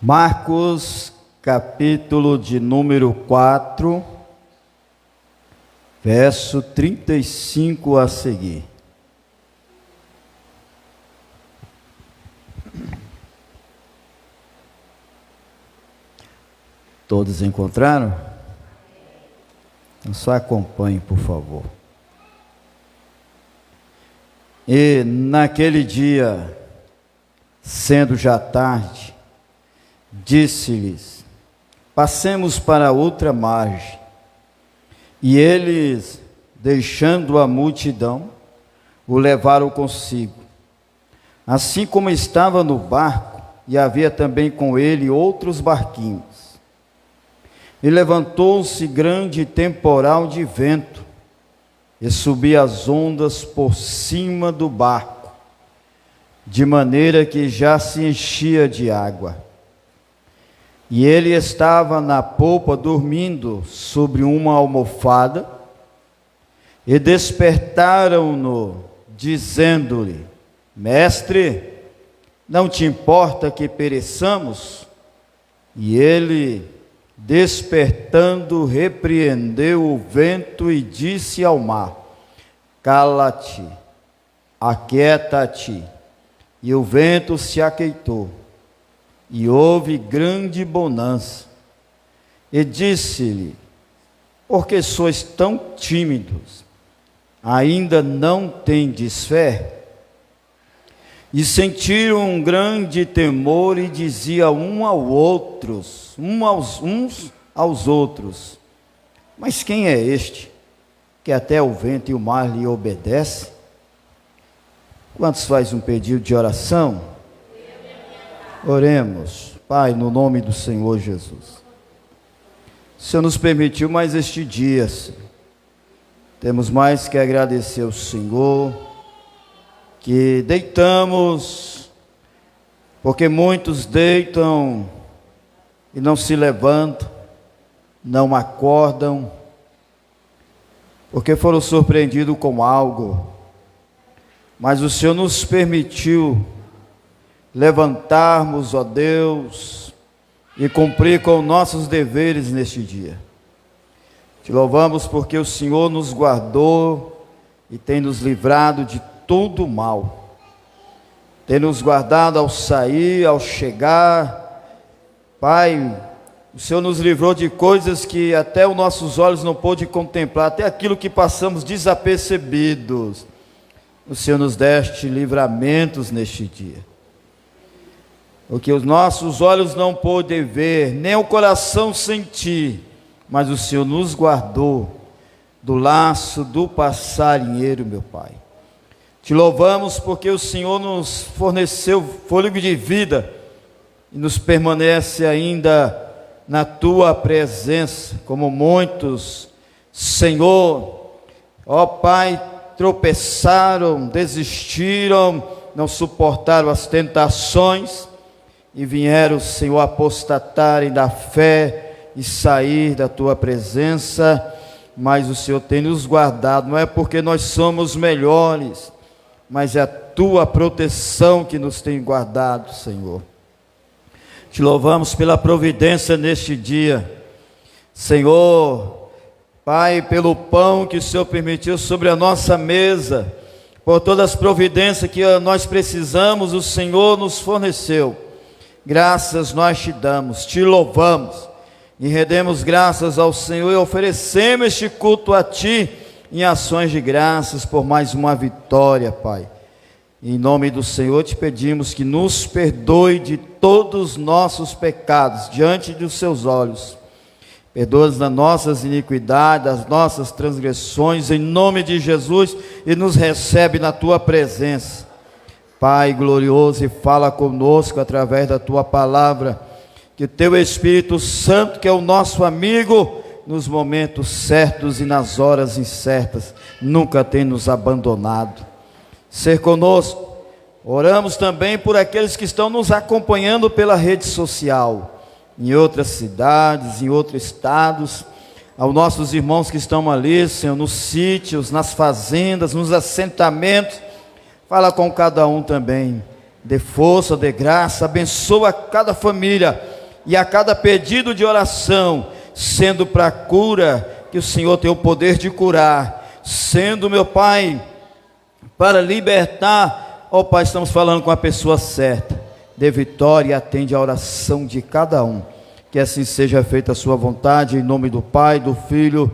Marcos, capítulo de número 4, verso 35 a seguir. Todos encontraram? Então só acompanhe, por favor. E naquele dia, sendo já tarde, disse-lhes: passemos para outra margem. E eles, deixando a multidão, o levaram consigo. Assim como estava no barco, e havia também com ele outros barquinhos. E levantou-se grande temporal de vento, e subia as ondas por cima do barco, de maneira que já se enchia de água. E ele estava na popa dormindo sobre uma almofada, e despertaram-no, dizendo-lhe: Mestre, não te importa que pereçamos? E ele, despertando, repreendeu o vento e disse ao mar: Cala-te, aquieta-te. E o vento se aquietou, e houve grande bonança. E disse-lhe: por que sois tão tímidos? Ainda não tendes fé? E sentiram um grande temor, e dizia uns aos outros: mas quem é este, que até o vento e o mar lhe obedecem? Quantos faz um pedido de oração? Oremos. Pai, no nome do Senhor Jesus, o Senhor nos permitiu mais este dia, Senhor. Temos mais que agradecer ao Senhor, que deitamos, porque muitos deitam e não se levantam, não acordam, porque foram surpreendidos com algo, mas o Senhor nos permitiu levantarmos, ó Deus, e cumprir com nossos deveres neste dia. Te louvamos porque o Senhor nos guardou e tem nos livrado de todo mal. Tem nos guardado ao sair, ao chegar. Pai, o Senhor nos livrou de coisas que até os nossos olhos não pôde contemplar, até aquilo que passamos desapercebidos. O Senhor nos deste livramentos neste dia. O que os nossos olhos não podem ver, nem o coração sentir, mas o Senhor nos guardou do laço do passarinheiro, meu Pai. Te louvamos porque o Senhor nos forneceu fôlego de vida e nos permanece ainda na Tua presença, como muitos, Senhor, ó Pai, tropeçaram, desistiram, não suportaram as tentações, e vieram, Senhor, apostatarem da fé e sair da Tua presença, mas o Senhor tem nos guardado, não é porque nós somos melhores, mas é a Tua proteção que nos tem guardado, Senhor. Te louvamos pela providência neste dia, Senhor, Pai, pelo pão que o Senhor permitiu sobre a nossa mesa, por todas as providências que nós precisamos, o Senhor nos forneceu. Graças nós te damos, te louvamos e rendemos graças ao Senhor e oferecemos este culto a Ti em ações de graças por mais uma vitória, Pai. Em nome do Senhor te pedimos que nos perdoe de todos os nossos pecados diante dos Seus olhos. Perdoa-nos das nossas iniquidades, das nossas transgressões, em nome de Jesus, e nos recebe na Tua presença. Pai glorioso, e fala conosco através da Tua palavra, que Teu Espírito Santo, que é o nosso amigo, nos momentos certos e nas horas incertas, nunca tem nos abandonado. Ser conosco. Oramos também por aqueles que estão nos acompanhando pela rede social, em outras cidades, em outros estados, aos nossos irmãos que estão ali, Senhor, nos sítios, nas fazendas, nos assentamentos. Fala com cada um também, dê força, dê graça, abençoa cada família e a cada pedido de oração, sendo para a cura, que o Senhor tem o poder de curar, sendo, meu Pai, para libertar, ó Pai, estamos falando com a pessoa certa, dê vitória e atende a oração de cada um, que assim seja feita a sua vontade, em nome do Pai, do Filho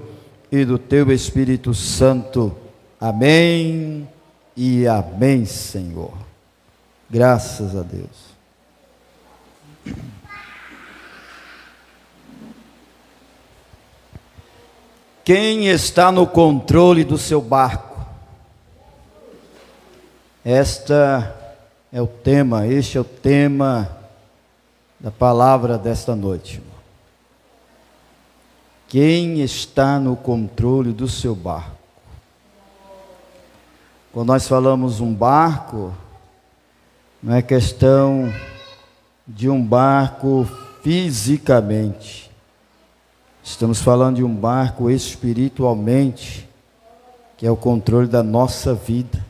e do Teu Espírito Santo, amém e amém, Senhor, graças a Deus. Quem está no controle do seu barco? Este é o tema da palavra desta noite. Quem está no controle do seu barco? Quando nós falamos um barco, não é questão de um barco fisicamente. Estamos falando de um barco espiritualmente, que é o controle da nossa vida.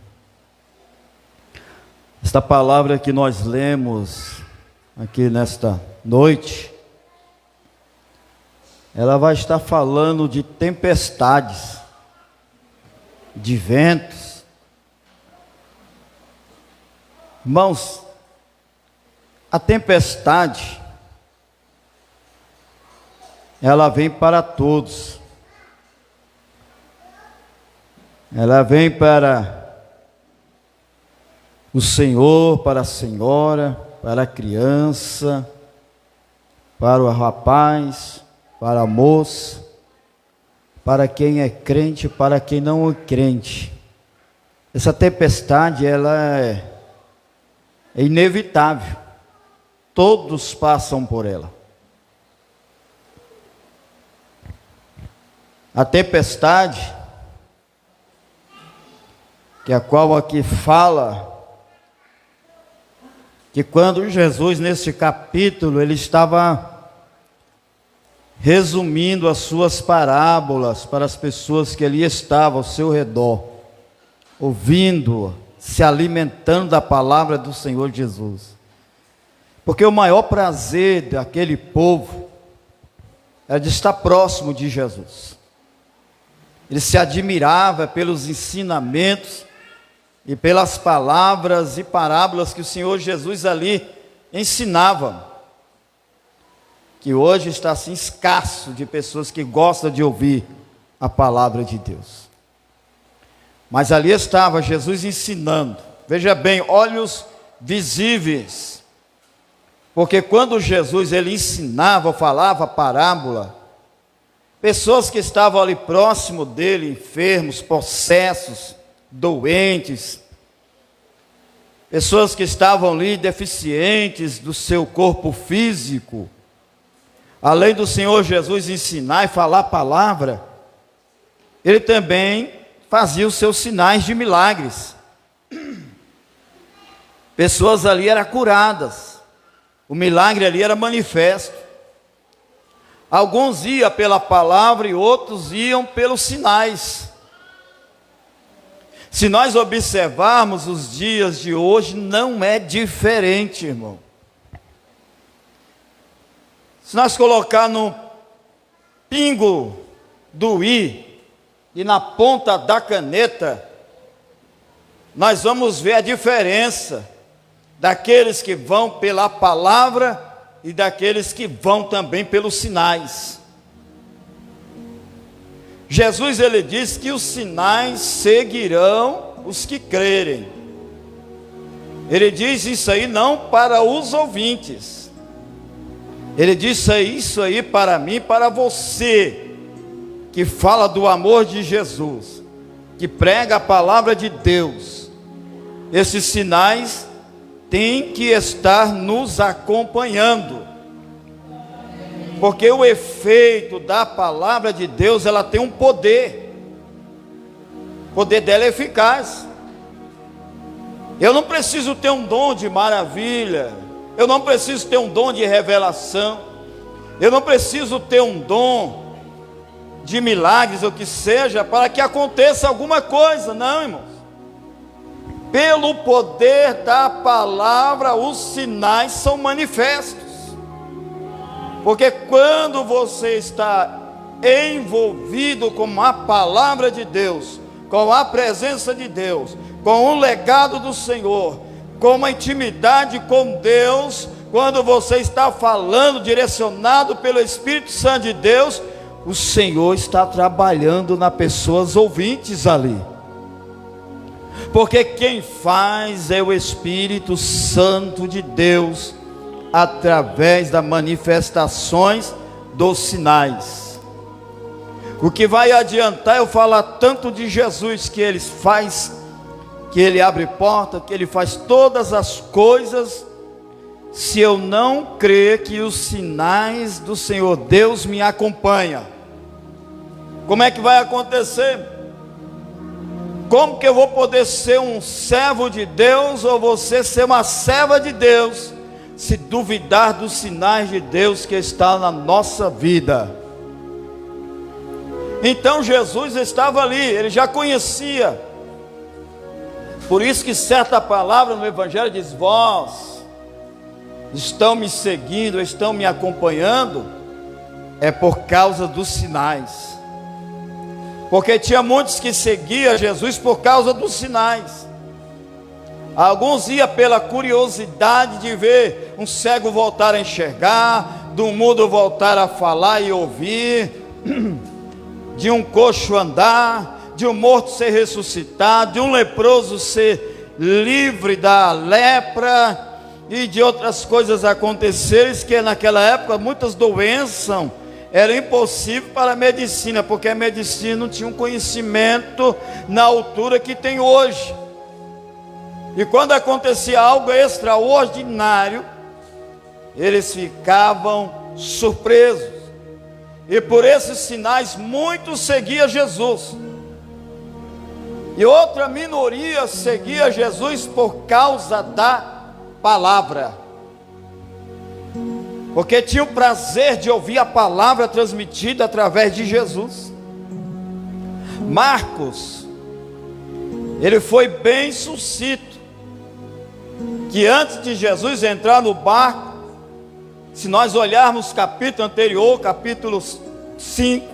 Esta palavra que nós lemos aqui nesta noite, ela vai estar falando de tempestades, de ventos. Irmãos, a tempestade, ela vem para todos. Ela vem para o senhor, para a senhora, para a criança, para o rapaz, para a moça, para quem é crente, para quem não é crente. Essa tempestade, ela é inevitável. Todos passam por ela. A tempestade, que a qual aqui fala, que quando Jesus, neste capítulo, ele estava resumindo as suas parábolas para as pessoas que ali estavam ao seu redor, ouvindo, se alimentando da palavra do Senhor Jesus. Porque o maior prazer daquele povo era de estar próximo de Jesus. Ele se admirava pelos ensinamentos e pelas palavras e parábolas que o Senhor Jesus ali ensinava, que hoje está assim escasso de pessoas que gostam de ouvir a palavra de Deus. Mas ali estava Jesus ensinando, veja bem, olhos visíveis, porque quando Jesus ele ensinava, falava parábola, pessoas que estavam ali próximo dele, enfermos, possessos, doentes, pessoas que estavam ali deficientes do seu corpo físico, além do Senhor Jesus ensinar e falar a palavra, ele também fazia os seus sinais de milagres. Pessoas ali eram curadas, o milagre ali era manifesto. Alguns iam pela palavra e outros iam pelos sinais. Se nós observarmos os dias de hoje, não é diferente, irmão. Se nós colocar no pingo do i e na ponta da caneta, nós vamos ver a diferença daqueles que vão pela palavra e daqueles que vão também pelos sinais. Jesus ele diz que os sinais seguirão os que crerem. Ele diz isso aí não para os ouvintes. Ele disse isso aí para mim, para você que fala do amor de Jesus, que prega a palavra de Deus. Esses sinais têm que estar nos acompanhando, porque o efeito da palavra de Deus, ela tem um poder. O poder dela é eficaz. Eu não preciso ter um dom de maravilha, eu não preciso ter um dom de revelação, eu não preciso ter um dom de milagres ou que seja para que aconteça alguma coisa, não, irmãos. pelo poder da palavra, os sinais são manifestos. Porque quando você está envolvido com a palavra de Deus, com a presença de Deus, com o legado do Senhor, com uma intimidade com Deus, quando você está falando, direcionado pelo Espírito Santo de Deus, o Senhor está trabalhando nas pessoas ouvintes ali. Porque quem faz é o Espírito Santo de Deus, através das manifestações dos sinais. O que vai adiantar eu falar tanto de Jesus, que Ele faz, que Ele abre porta, que Ele faz todas as coisas, se eu não crer que os sinais do Senhor Deus me acompanham? Como é que vai acontecer? Como que eu vou poder ser um servo de Deus, ou você ser uma serva de Deus, se duvidar dos sinais de Deus que está na nossa vida? Então Jesus estava ali, ele já conhecia. Por isso que certa palavra no Evangelho diz: vós estão me seguindo, estão me acompanhando, é por causa dos sinais. Porque tinha muitos que seguiam Jesus por causa dos sinais. Alguns iam pela curiosidade de ver um cego voltar a enxergar, do mudo voltar a falar e ouvir, de um coxo andar, de um morto ser ressuscitado, de um leproso ser livre da lepra, e de outras coisas acontecerem, que naquela época muitas doenças eram impossíveis para a medicina, porque a medicina não tinha um conhecimento na altura que tem hoje. E quando acontecia algo extraordinário, eles ficavam surpresos. E por esses sinais muitos seguiam Jesus, e outra minoria seguia Jesus por causa da palavra, porque tinha o prazer de ouvir a palavra transmitida através de Jesus. Marcos, ele foi bem sucinto, que antes de Jesus entrar no barco, se nós olharmos capítulo anterior, capítulo 5,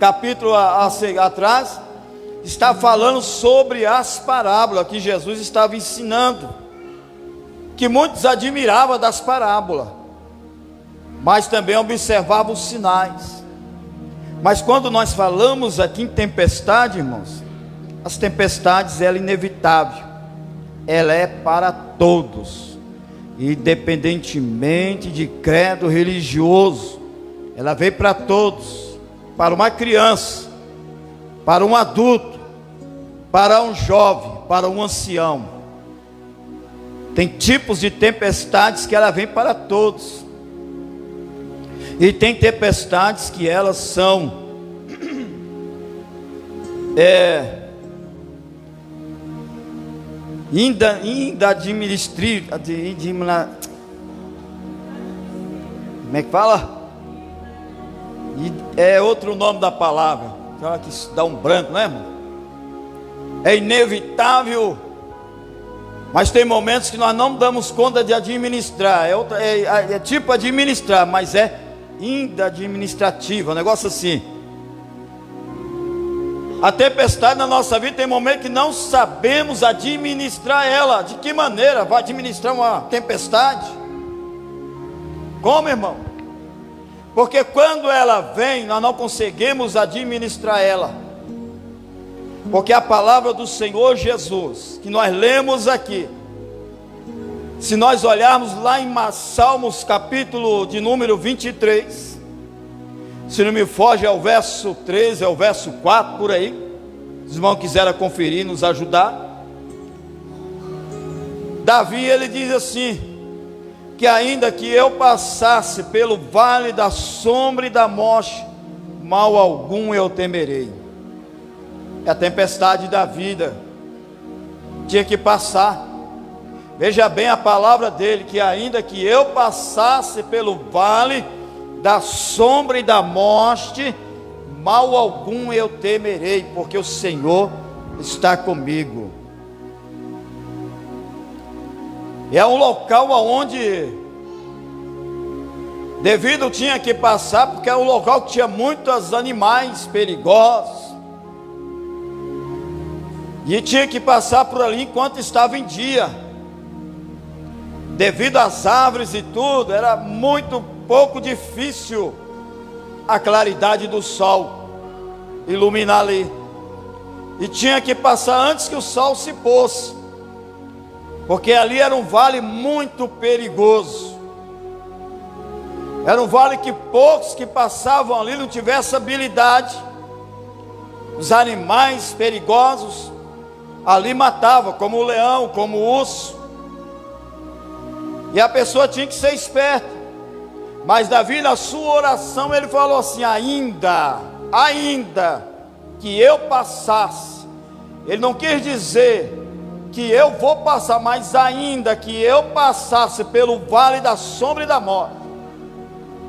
capítulo atrás, está falando sobre as parábolas que Jesus estava ensinando, que muitos admiravam das parábolas, mas também observavam os sinais. Mas quando nós falamos aqui em tempestade, irmãos, as tempestades, ela é inevitável, ela é para todos, independentemente de credo religioso, ela veio para todos, para uma criança, para um adulto, para um jovem, para um ancião. Tem tipos de tempestades que ela vem para todos, e tem tempestades que elas são como é que fala? É outro nome da palavra, que dá um branco, não é, irmão? É inevitável, mas tem momentos que nós não damos conta de administrar. É tipo administrar, mas é inadministrativa, um negócio assim. A tempestade na nossa vida tem momentos que não sabemos administrar ela. De que maneira vai administrar uma tempestade? Como, irmão? Porque quando ela vem, nós não conseguimos administrar ela. Porque a palavra do Senhor Jesus, que nós lemos aqui, se nós olharmos lá em Salmos, capítulo de número 23, se não me foge, é o verso 13, é o verso 4, por aí. Os irmãos quiserem conferir, nos ajudar. Davi, ele diz assim, que ainda que eu passasse pelo vale da sombra e da morte, mal algum eu temerei. É a tempestade da vida, tinha que passar. Veja bem a palavra dele, que ainda que eu passasse pelo vale da sombra e da morte, mal algum eu temerei, porque o Senhor está comigo. É um local onde devido tinha que passar, porque é um local que tinha muitos animais perigosos, e tinha que passar por ali enquanto estava em dia, devido às árvores e tudo, era muito pouco difícil a claridade do sol iluminar ali, e tinha que passar antes que o sol se pôsse, porque ali era um vale muito perigoso. Era um vale que poucos que passavam ali não tivessem habilidade. Os animais perigosos ali matavam, como o leão, como o urso. E a pessoa tinha que ser esperta. Mas Davi, na sua oração, ele falou assim: ainda que eu passasse. Ele não quis dizer que eu vou passar, mas ainda que eu passasse pelo vale da sombra e da morte.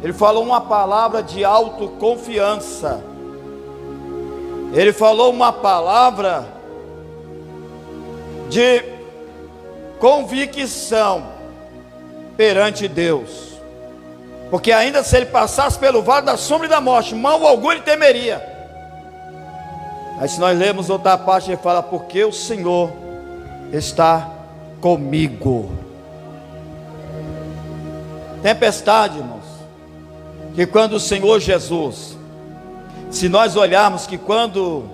Ele falou uma palavra de autoconfiança. Ele falou uma palavra de convicção perante Deus. Porque ainda se ele passasse pelo vale da sombra e da morte, mal algum ele temeria. Aí se nós lermos outra parte, ele fala: porque o Senhor está comigo. Tempestade, irmãos, que quando o Senhor Jesus, se nós olharmos que quando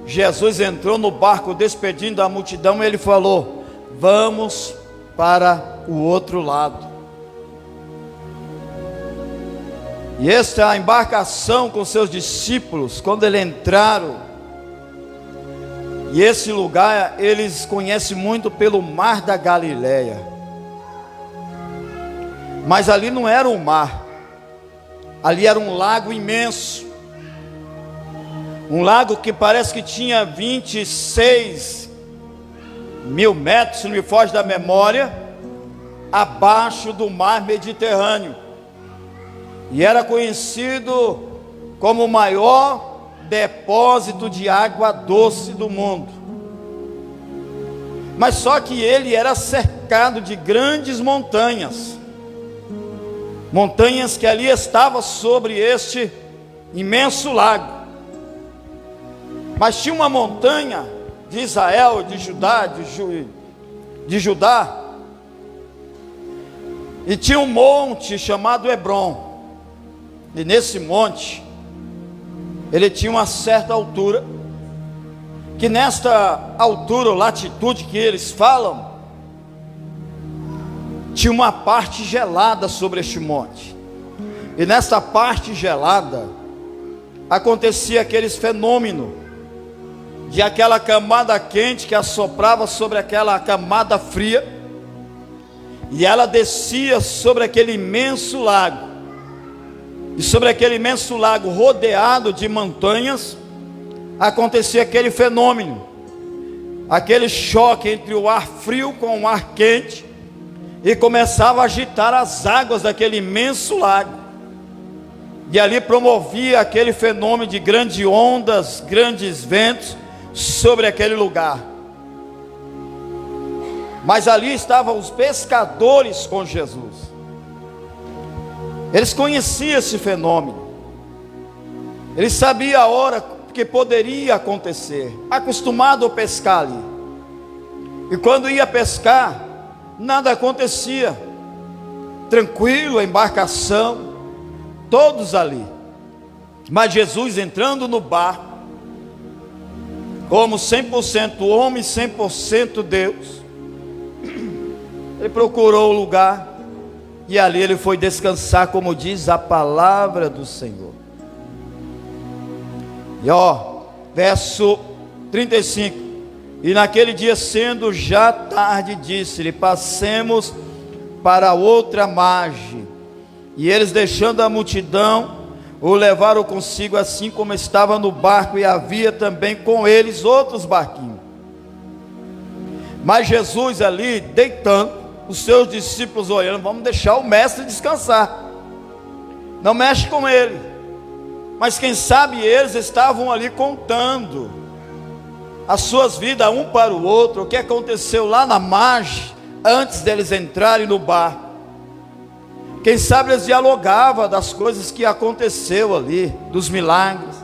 Jesus entrou no barco despedindo a multidão, ele falou: vamos para o outro lado. E esta embarcação com seus discípulos, quando eles entraram, e esse lugar eles conhecem muito pelo Mar da Galileia, mas ali não era um mar, ali era um lago imenso, um lago que parece que tinha 26 mil metros, se não me foge da memória, abaixo do mar Mediterrâneo, e era conhecido como o maior depósito de água doce do mundo. Mas só que ele era cercado de grandes montanhas, montanhas que ali estavam sobre este imenso lago. Mas tinha uma montanha de Israel, de Judá, e tinha um monte chamado Hebrom. E nesse monte ele tinha uma certa altura, que nesta altura ou latitude que eles falam, tinha uma parte gelada sobre este monte. E nessa parte gelada acontecia aqueles fenômenos de aquela camada quente que assoprava sobre aquela camada fria, e ela descia sobre aquele imenso lago. E sobre aquele imenso lago rodeado de montanhas, acontecia aquele fenômeno, aquele choque entre o ar frio com o ar quente, e começava a agitar as águas daquele imenso lago, e ali promovia aquele fenômeno de grandes ondas, grandes ventos sobre aquele lugar. Mas ali estavam os pescadores com Jesus. Eles conheciam esse fenômeno, eles sabiam a hora que poderia acontecer, acostumado a pescar ali. E quando ia pescar, nada acontecia, tranquilo, a embarcação, todos ali. Mas Jesus entrando no barco, como 100% homem, 100% Deus, ele procurou o lugar, e ali ele foi descansar, como diz a palavra do Senhor. E verso 35: e naquele dia, sendo já tarde, disse-lhe: passemos para outra margem. E eles, deixando a multidão, o levaram consigo, assim como estava no barco, e havia também com eles outros barquinhos. Mas Jesus ali, deitando, os seus discípulos olhando: vamos deixar o mestre descansar, não mexe com ele. Mas quem sabe eles estavam ali contando as suas vidas um para o outro, o que aconteceu lá na margem, antes deles entrarem no barco. Quem sabe eles dialogavam das coisas que aconteceu ali, dos milagres,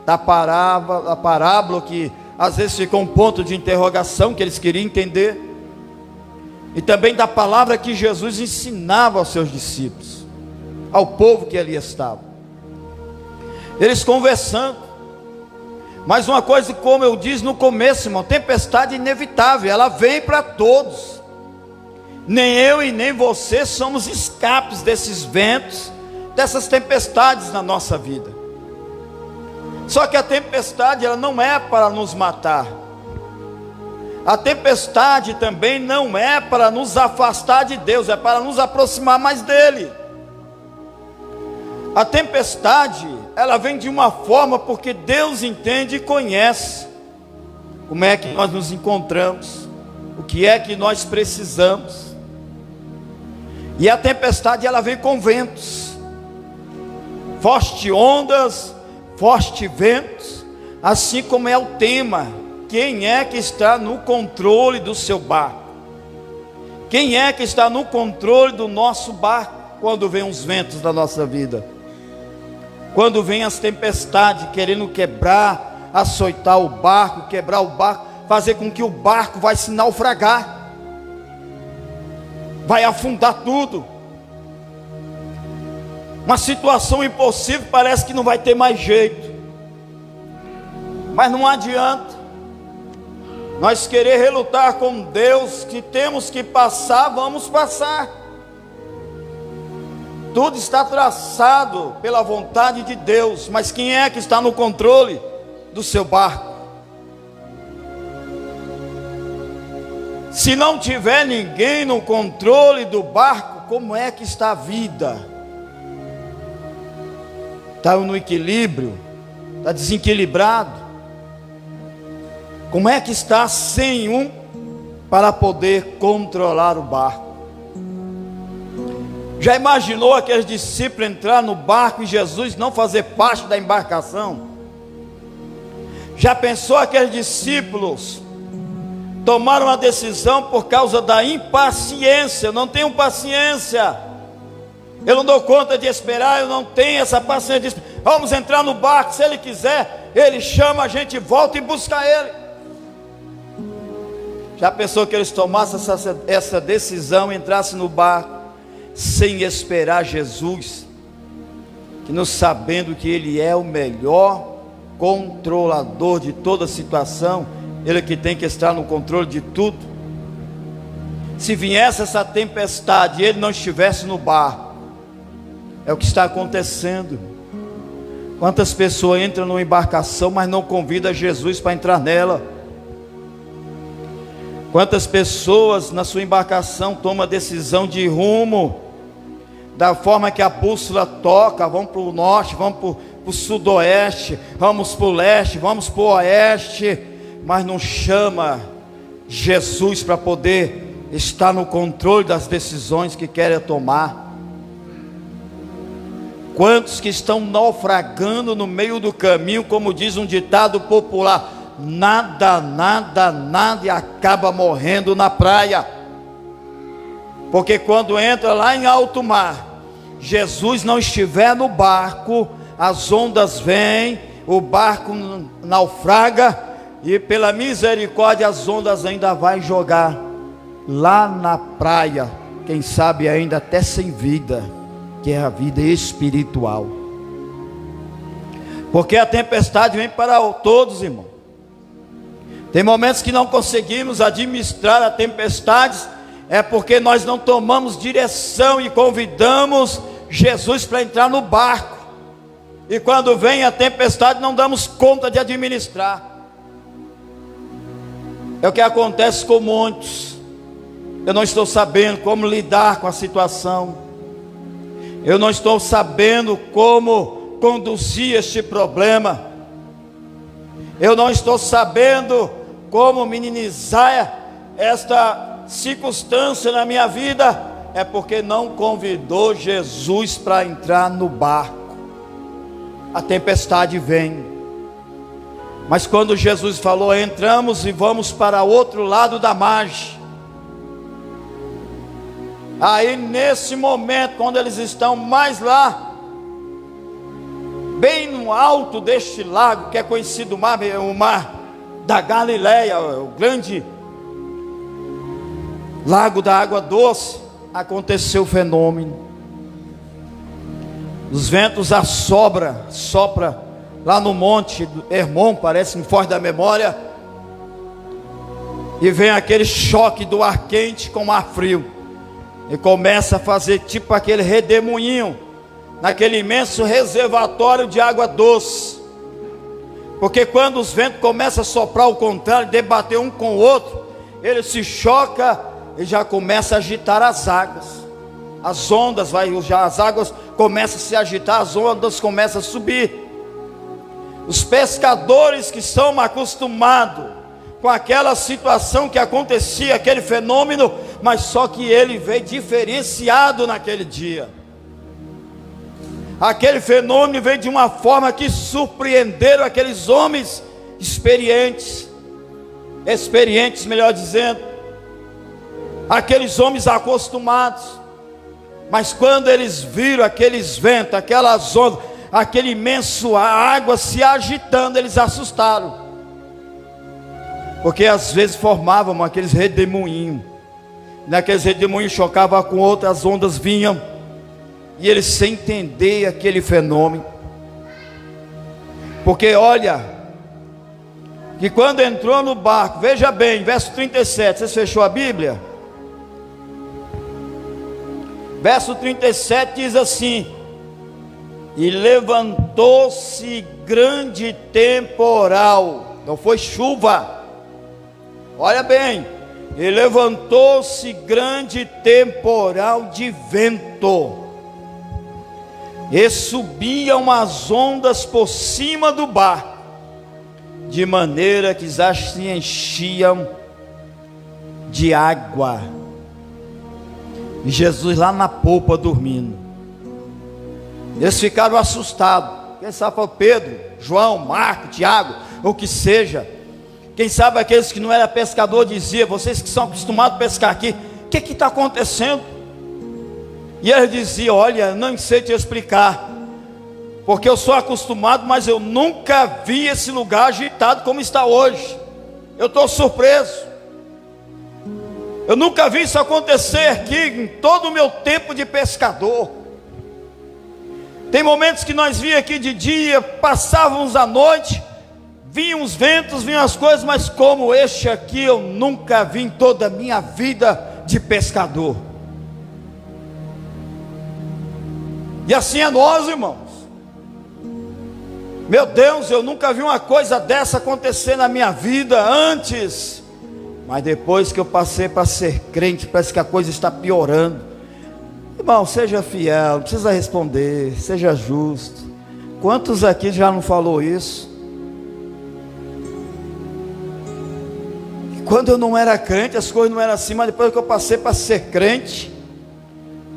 da parábola que às vezes ficou um ponto de interrogação que eles queriam entender, e também da palavra que Jesus ensinava aos seus discípulos, ao povo que ali estava. Eles conversando, mas uma coisa, como eu disse no começo, irmão, tempestade inevitável, ela vem para todos. Nem eu e nem você somos escapes desses ventos, dessas tempestades na nossa vida. Só que a tempestade, ela não é para nos matar. A tempestade também não é para nos afastar de Deus, é para nos aproximar mais dele. A tempestade, ela vem de uma forma porque Deus entende e conhece como é que nós nos encontramos, o que é que nós precisamos. E a tempestade, ela vem com ventos, fortes ondas, fortes ventos, assim como é o tema: quem é que está no controle do seu barco? Quem é que está no controle do nosso barco quando vem os ventos da nossa vida? Quando vem as tempestades querendo quebrar, açoitar o barco, quebrar o barco, fazer com que o barco vai se naufragar, vai afundar tudo. Uma situação impossível, parece que não vai ter mais jeito. Mas não adianta nós querer relutar com Deus, que temos que passar, vamos passar. Tudo está traçado pela vontade de Deus, mas quem é que está no controle do seu barco? Se não tiver ninguém no controle do barco, como é que está a vida? Está no equilíbrio? Está desequilibrado? Como é que está sem um para poder controlar o barco? Já imaginou aqueles discípulos entrar no barco e Jesus não fazer parte da embarcação? Já pensou aqueles discípulos tomaram uma decisão por causa da impaciência? Eu não tenho paciência, eu não dou conta de esperar, eu não tenho essa paciência. Vamos entrar no barco, se ele quiser, ele chama, a gente volta e busca ele. Já pensou que eles tomassem essa decisão, entrassem no barco sem esperar Jesus, que não sabendo que Ele é o melhor controlador de toda a situação, Ele que tem que estar no controle de tudo? Se viesse essa tempestade e Ele não estivesse no barco, é o que está acontecendo. Quantas pessoas entram numa embarcação, mas não convidam Jesus para entrar nela? Quantas pessoas na sua embarcação tomam a decisão de rumo, da forma que a bússola toca, vamos para o norte, vamos para o sudoeste, vamos para o leste, vamos para o oeste, mas não chama Jesus para poder estar no controle das decisões que querem tomar? Quantos que estão naufragando no meio do caminho, como diz um ditado popular: nada, e acaba morrendo na praia. Porque quando entra lá em alto mar, Jesus não estiver no barco, as ondas vêm, o barco naufraga, e pela misericórdia as ondas ainda vai jogar lá na praia, quem sabe ainda até sem vida, que é a vida espiritual. Porque a tempestade vem para todos, irmão. Tem momentos que não conseguimos administrar a tempestade, é porque nós não tomamos direção e convidamos Jesus para entrar no barco, e quando vem a tempestade não damos conta de administrar. É o que acontece com muitos. Eu não estou sabendo como lidar com a situação, eu não estou sabendo como conduzir este problema, eu não estou sabendo como minimizar esta circunstância na minha vida. É porque não convidou Jesus para entrar no barco. A tempestade vem, mas quando Jesus falou: entramos e vamos para outro lado da margem, Aí nesse momento, quando eles estão mais lá, bem no alto deste lago, que é conhecido o mar da Galileia, o grande lago da água doce, aconteceu o fenômeno. Os ventos sopra lá no monte do Hermon, parece me foge da memória, e vem aquele choque do ar quente com o ar frio, e começa a fazer tipo aquele redemoinho, naquele imenso reservatório de água doce. Porque quando os ventos começam a soprar ao contrário, debater um com o outro, ele se choca e já começa a agitar as águas. As ondas, as águas começam a se agitar, as ondas começam a subir. Os pescadores que são acostumados com aquela situação que acontecia, aquele fenômeno, mas só que ele veio diferenciado naquele dia. Aquele fenômeno veio de uma forma que surpreenderam aqueles homens experientes, melhor dizendo, aqueles homens acostumados. Mas quando eles viram aqueles ventos, aquelas ondas, aquele imenso água se agitando, eles assustaram, porque às vezes formavam aqueles redemoinhos, naqueles redemoinhos chocavam com outras ondas vinham, e eles sem entender aquele fenômeno. Porque olha, que quando entrou no barco, veja bem, verso 37, você fechou a Bíblia? Verso 37 diz assim: e levantou-se grande temporal, não foi chuva, olha bem, e levantou-se grande temporal de vento, e subiam as ondas por cima do barco, de maneira que já se enchiam de água. E Jesus lá na polpa dormindo. Eles ficaram assustados. Quem sabe foi Pedro, João, Marco, Tiago, ou que seja. Quem sabe aqueles que não eram pescador dizia: vocês que são acostumados a pescar aqui, o que está acontecendo? E ele dizia: olha, não sei te explicar, porque eu sou acostumado, mas eu nunca vi esse lugar agitado como está hoje. Eu estou surpreso. Eu nunca vi isso acontecer aqui em todo o meu tempo de pescador. Tem momentos que nós víamos aqui de dia, passávamos a noite, vinham os ventos, vinham as coisas, mas como este aqui eu nunca vi em toda a minha vida de pescador. E assim é nós, irmãos. Meu Deus, eu nunca vi uma coisa dessa acontecer na minha vida antes. Mas depois que eu passei para ser crente, parece que a coisa está piorando. Irmão, seja fiel, não precisa responder, seja justo. Quantos aqui já não falou isso? Quando eu não era crente, as coisas não eram assim, mas depois que eu passei para ser crente,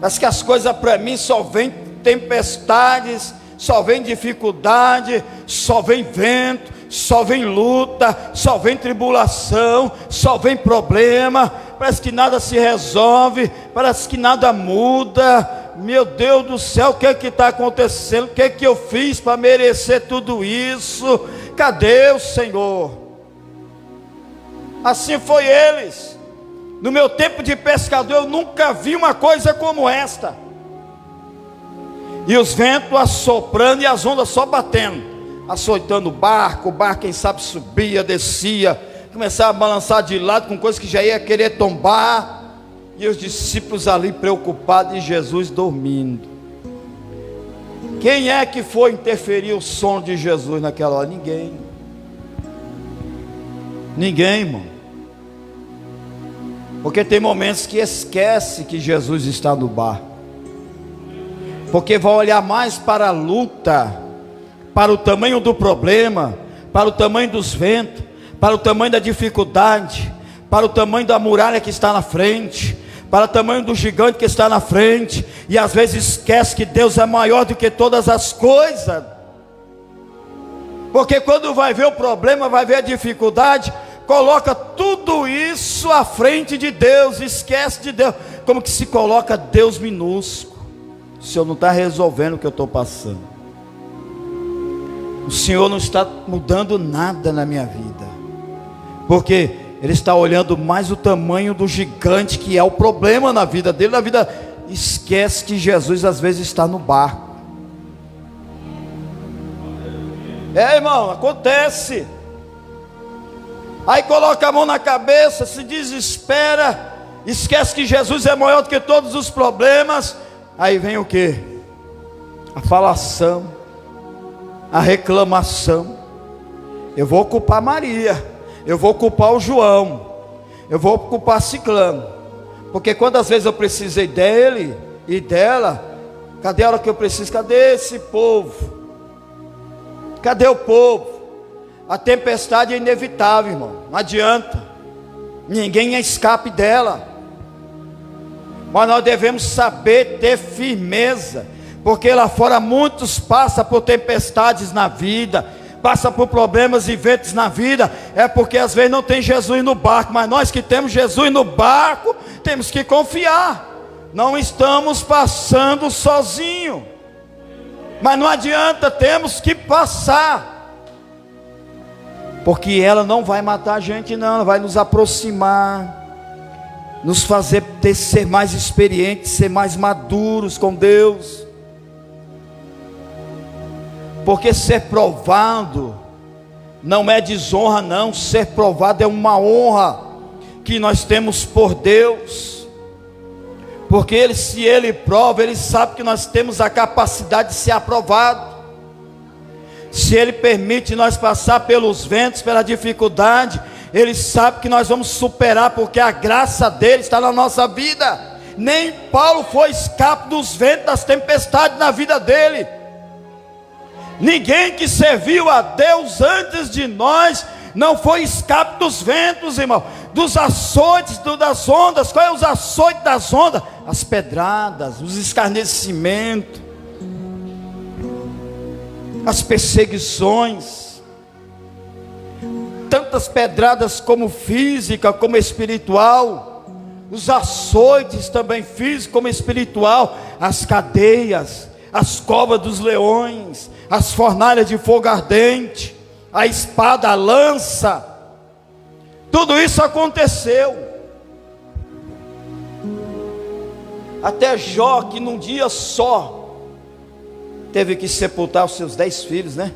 parece que as coisas para mim só vem tempestades, só vem dificuldade, só vem vento, só vem luta, só vem tribulação, só vem problema. Parece que nada se resolve, parece que nada muda. Meu Deus do céu, o que é que está acontecendo? O que é que eu fiz para merecer tudo isso? Cadê o Senhor? Assim foi eles. No meu tempo de pescador, eu nunca vi uma coisa como esta. E os ventos assoprando e as ondas só batendo, açoitando o barco quem sabe subia, descia, começava a balançar de lado com coisas que já ia querer tombar, e os discípulos ali preocupados e Jesus dormindo. Quem é que foi interferir o sono de Jesus naquela hora? Ninguém, irmão. Porque tem momentos que esquece que Jesus está no barco, porque vai olhar mais para a luta, para o tamanho do problema, para o tamanho dos ventos, para o tamanho da dificuldade, para o tamanho da muralha que está na frente, para o tamanho do gigante que está na frente, e às vezes esquece que Deus é maior do que todas as coisas. Porque quando vai ver o problema, vai ver a dificuldade, coloca tudo isso à frente de Deus, esquece de Deus. como que se coloca Deus minúsculo. O Senhor não está resolvendo o que eu estou passando. O Senhor não está mudando nada na minha vida, porque Ele está olhando mais o tamanho do gigante que é o problema na vida dele. Esquece que Jesus às vezes está no barco. Irmão, acontece. Aí coloca a mão na cabeça, se desespera, esquece que Jesus é maior do que todos os problemas. Aí vem o que? A falação, a reclamação. Eu vou culpar Maria, eu vou culpar o João, eu vou culpar Ciclano, porque quantas vezes eu precisei dele e dela? Cadê a hora que eu preciso? Cadê esse povo? Cadê o povo? A tempestade é inevitável, irmão, não adianta, ninguém escape dela, mas nós devemos saber ter firmeza, porque lá fora muitos passam por tempestades na vida, passam por problemas e ventos na vida, é porque às vezes não tem Jesus no barco, mas nós que temos Jesus no barco, temos que confiar, não estamos passando sozinhos, mas não adianta, temos que passar, porque ela não vai matar a gente não, ela vai nos aproximar, nos fazer ser mais experientes, ser mais maduros com Deus, porque ser provado não é desonra não, ser provado é uma honra que nós temos por Deus, porque se Ele prova, Ele sabe que nós temos a capacidade de ser aprovado. Se Ele permite nós passar pelos ventos, pela dificuldade, Ele sabe que nós vamos superar, porque a graça dEle está na nossa vida. Nem Paulo foi escape dos ventos, das tempestades na vida dele. Ninguém que serviu a Deus antes de nós não foi escape dos ventos, irmão, dos açoites, das ondas. Qual é os açoites das ondas? As pedradas, os escarnecimentos, as perseguições, tantas pedradas como física, como espiritual, os açoites também físicos como espiritual, as cadeias, as covas dos leões, as fornalhas de fogo ardente, a espada, a lança, tudo isso aconteceu. Até Jó, que num dia só teve que sepultar os seus 10 filhos, né?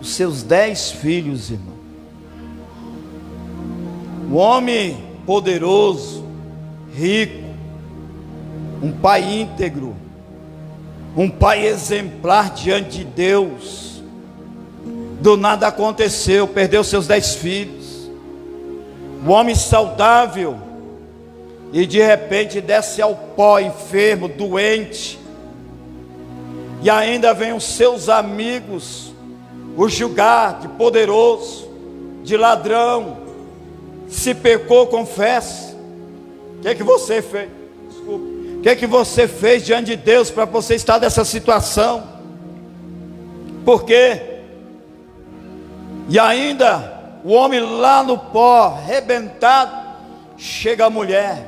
Os seus 10 filhos, irmão. Um homem poderoso, rico, um pai íntegro, um pai exemplar diante de Deus. Do nada aconteceu, perdeu seus 10 filhos. Um homem saudável, e de repente desce ao pó, enfermo, doente. E ainda vem os seus amigos o julgar de poderoso, de ladrão. Se pecou, confesse. O que é que você fez? Desculpa. O que é que você fez diante de Deus para você estar nessa situação? Por quê? E ainda o homem lá no pó, arrebentado, chega a mulher.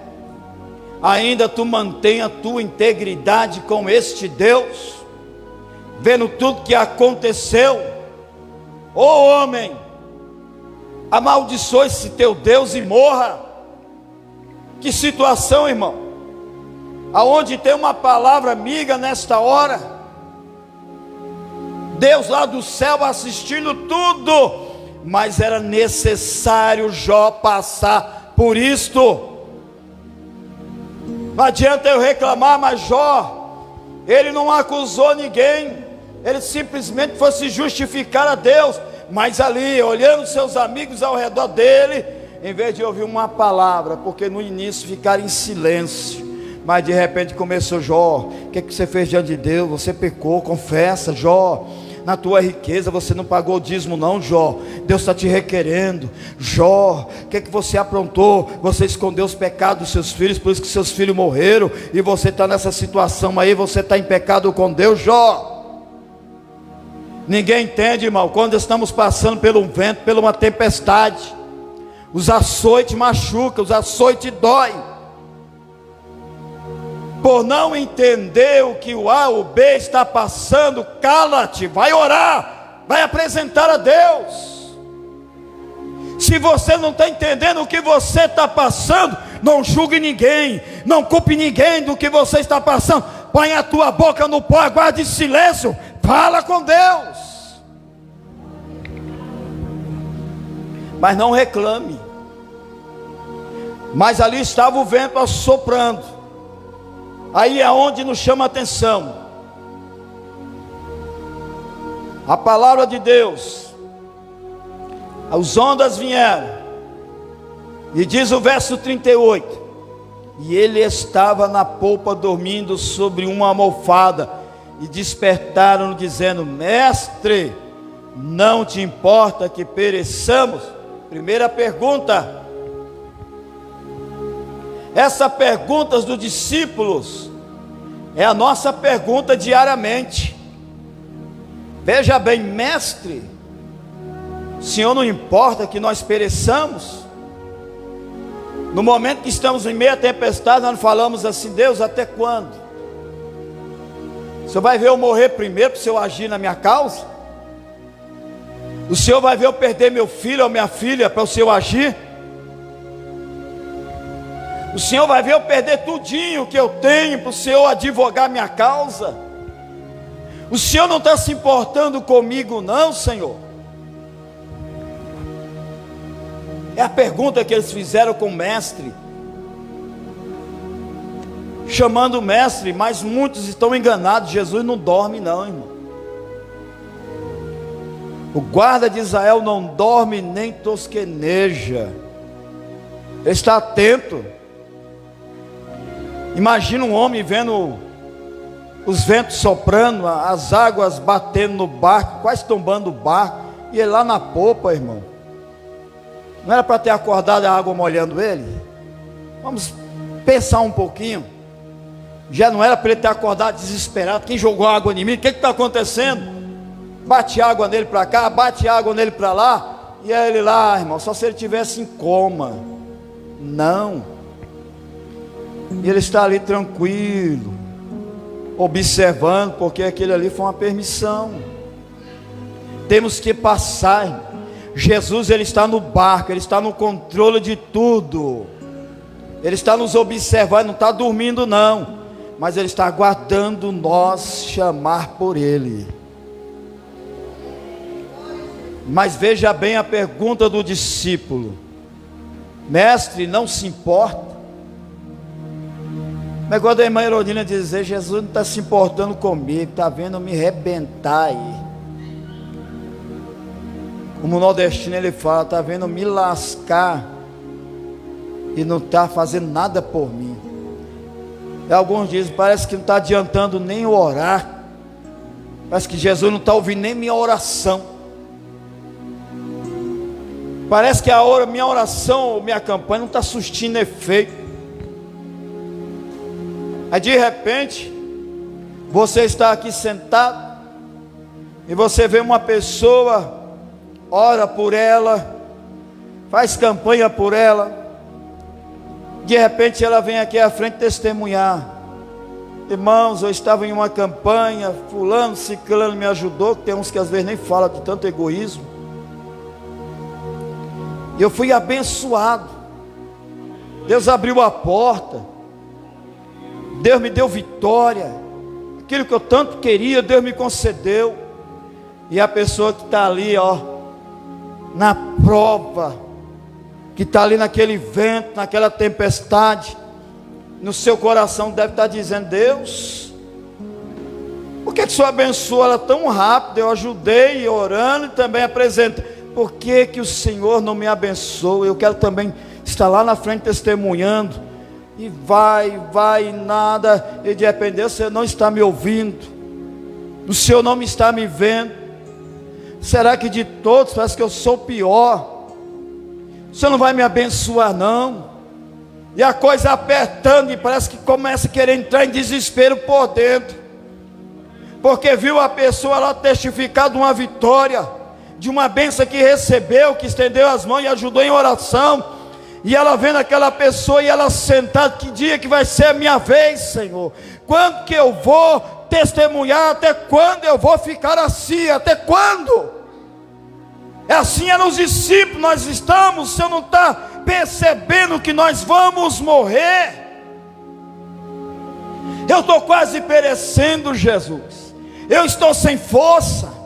Ainda tu mantém a tua integridade com este Deus? Vendo tudo que aconteceu, ô homem, amaldiçoe esse teu Deus e morra. Que situação, irmão, aonde tem uma palavra amiga nesta hora, Deus lá do céu assistindo tudo, mas era necessário Jó passar por isto. Não adianta eu reclamar, mas Jó, ele não acusou ninguém, ele simplesmente foi se justificar a Deus, mas ali, olhando seus amigos ao redor dele, em vez de ouvir uma palavra, porque no início ficaram em silêncio, mas de repente começou: Jó, o que é que você fez diante de Deus? Você pecou, confessa, Jó. Na tua riqueza você não pagou o dízimo não, Jó. Deus está te requerendo. Jó, o que é que você aprontou? Você escondeu os pecados dos seus filhos, por isso que seus filhos morreram, e você está nessa situação aí, você está em pecado com Deus, Jó. Ninguém entende, irmão, quando estamos passando pelo vento, por uma tempestade, os açoites machucam, os açoites dói. por não entender o que o A ou B está passando, cala-te, vai orar, vai apresentar a Deus. Se você não está entendendo o que você está passando, não julgue ninguém, não culpe ninguém do que você está passando. Põe a tua boca no pó, aguarde silêncio, fala com Deus. Mas não reclame. Mas ali estava o vento soprando. Aí é onde nos chama a atenção. A palavra de Deus. As ondas vieram. E diz o verso 38. E ele estava na polpa dormindo sobre uma almofada. E despertaram dizendo: Mestre, não te importa que pereçamos? Primeira pergunta. Essa pergunta dos discípulos é a nossa pergunta diariamente. Veja bem, mestre, o Senhor não importa que nós pereçamos? No momento que estamos em meio à tempestade, nós falamos assim: Deus, até quando? O Senhor vai ver eu morrer primeiro para o Senhor agir na minha causa? O Senhor vai ver eu perder meu filho ou minha filha para o Senhor agir? O Senhor vai ver eu perder tudinho que eu tenho para o Senhor advogar minha causa? O Senhor não está se importando comigo não, Senhor? É a pergunta que eles fizeram com o mestre, chamando o mestre, mas muitos estão enganados. Jesus não dorme não, irmão. O guarda de Israel não dorme nem tosqueneja, ele está atento. Imagina um homem vendo os ventos soprando, as águas batendo no barco, quase tombando o barco, e ele lá na popa, irmão. Não era para ter acordado a água molhando ele? Vamos pensar um pouquinho. Já não era para ele ter acordado desesperado: quem jogou água em mim? O que está acontecendo? Bate água nele para cá, bate água nele para lá, e aí ele lá, irmão, só se ele tivesse em coma. Não. E ele está ali tranquilo, observando, porque aquele ali foi uma permissão. Temos que passar, irmão. Jesus, ele está no barco, ele está no controle de tudo. Ele está nos observando, não está dormindo não, mas ele está aguardando nós chamar por ele. Mas veja bem a pergunta do discípulo: Mestre, não se importa? O negócio da irmã Herodina dizer: Jesus não está se importando comigo, está vendo eu me arrebentar aí. Como o nordestino ele fala: está vendo eu me lascar e não está fazendo nada por mim. E alguns dizem: parece que não está adiantando nem orar, parece que Jesus não está ouvindo nem minha oração, parece que minha oração, minha campanha não está surtindo efeito. Aí de repente, você está aqui sentado, e você vê uma pessoa, ora por ela, faz campanha por ela, de repente ela vem aqui à frente testemunhar: irmãos, eu estava em uma campanha, fulano, ciclano me ajudou, que tem uns que às vezes nem falam de tanto egoísmo, e eu fui abençoado, Deus abriu a porta, Deus me deu vitória, aquilo que eu tanto queria, Deus me concedeu. E a pessoa que está ali, ó, na prova, que está ali naquele vento, naquela tempestade, no seu coração deve estar dizendo: Deus, por que o Senhor abençoou ela tão rápido? Eu ajudei orando e também apresentei. Por que o Senhor não me abençoa? Eu quero também estar lá na frente testemunhando. E vai, nada, e de repente: você não está me ouvindo, o Senhor não me está me vendo. Será que de todos parece que eu sou o pior? O Senhor não vai me abençoar não? E a coisa apertando, e parece que começa a querer entrar em desespero por dentro, porque viu a pessoa lá testificar de uma vitória, de uma bênção que recebeu, que estendeu as mãos e ajudou em oração. E ela vendo aquela pessoa e ela sentada, que dia que vai ser a minha vez, Senhor? Quando que eu vou testemunhar? Até quando eu vou ficar assim? Até quando? É assim eram os discípulos. Nós estamos, o Senhor não está percebendo que nós vamos morrer? Eu estou quase perecendo, Jesus. Eu estou sem força.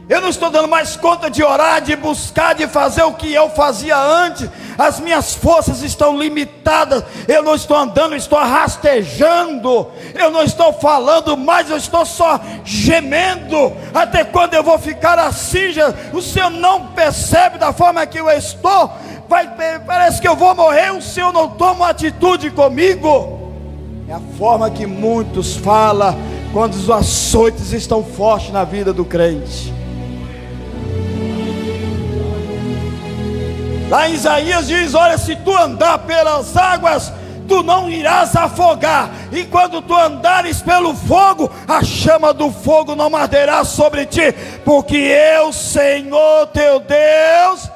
Eu não estou dando mais conta de orar, de buscar, de fazer o que eu fazia antes. As minhas forças estão limitadas. Eu não estou andando, estou rastejando. Eu não estou falando mais, eu estou só gemendo. Até quando eu vou ficar assim? O Senhor não percebe da forma que eu estou? Parece que eu vou morrer. O Senhor não toma uma atitude comigo. É a forma que muitos falam quando os açoites estão fortes na vida do crente. Lá em Isaías diz: olha, se tu andar pelas águas, tu não irás afogar, e quando tu andares pelo fogo, a chama do fogo não arderá sobre ti, porque eu, Senhor teu Deus,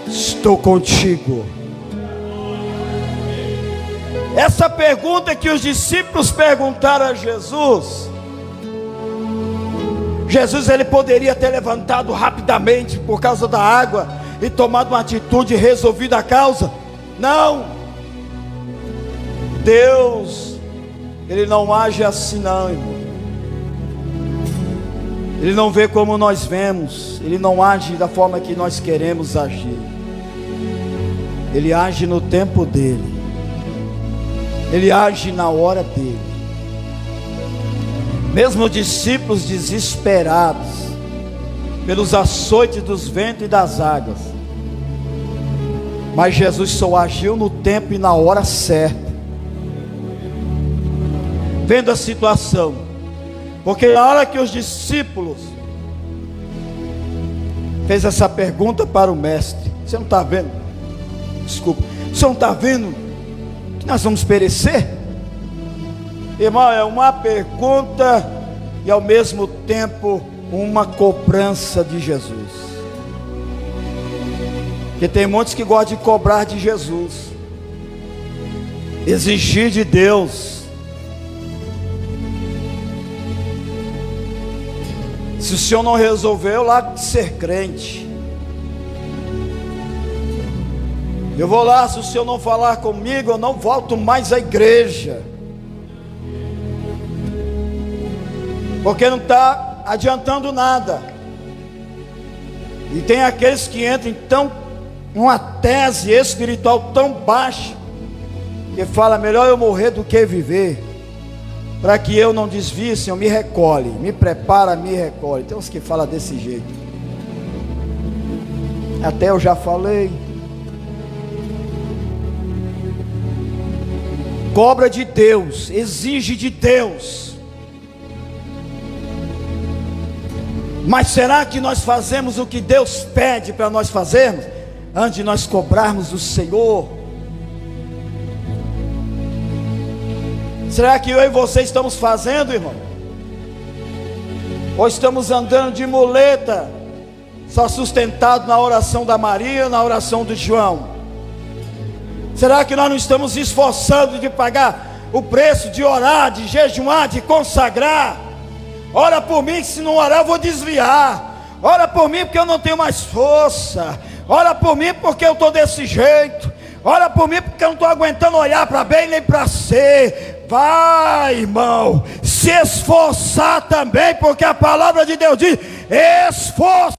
estou contigo. Essa pergunta que os discípulos perguntaram a Jesus, ele poderia ter levantado rapidamente por causa da água e tomado uma atitude e resolvido a causa. Não, Deus, Ele não age assim não, irmão. Ele não vê como nós vemos, Ele não age da forma que nós queremos agir. Ele age no tempo dEle, Ele age na hora dEle. Mesmo os discípulos desesperados pelos açoites dos ventos e das águas, mas Jesus só agiu no tempo e na hora certa, vendo a situação. Porque na hora que os discípulos fez essa pergunta para o mestre: você não está vendo? Desculpa, você não está vendo que nós vamos perecer? Irmão, é uma pergunta e ao mesmo tempo uma cobrança de Jesus. Porque tem muitos que gostam de cobrar de Jesus, exigir de Deus. Se o Senhor não resolveu, lá de ser crente. Eu vou lá, se o Senhor não falar comigo, eu não volto mais à igreja, porque não está adiantando nada. E tem aqueles que entram então uma tese espiritual tão baixa, que fala: melhor eu morrer do que viver. Para que eu não desvie, Senhor, me recolhe, me prepara, me recolhe. Tem uns que falam desse jeito. Até eu já falei. Cobra de Deus, exige de Deus. Mas será que nós fazemos o que Deus pede para nós fazermos, antes de nós cobrarmos do Senhor? Será que eu e você estamos fazendo, irmão? Ou estamos andando de muleta, só sustentado na oração da Maria, na oração do João? Será que nós não estamos esforçando de pagar o preço de orar, de jejuar, de consagrar? Ora por mim, que se não orar eu vou desviar. Ora por mim porque eu não tenho mais força. Ora por mim porque eu estou desse jeito. Ora por mim porque eu não estou aguentando olhar para bem nem para ser. Vai, irmão, se esforçar também, porque a palavra de Deus diz: esforço.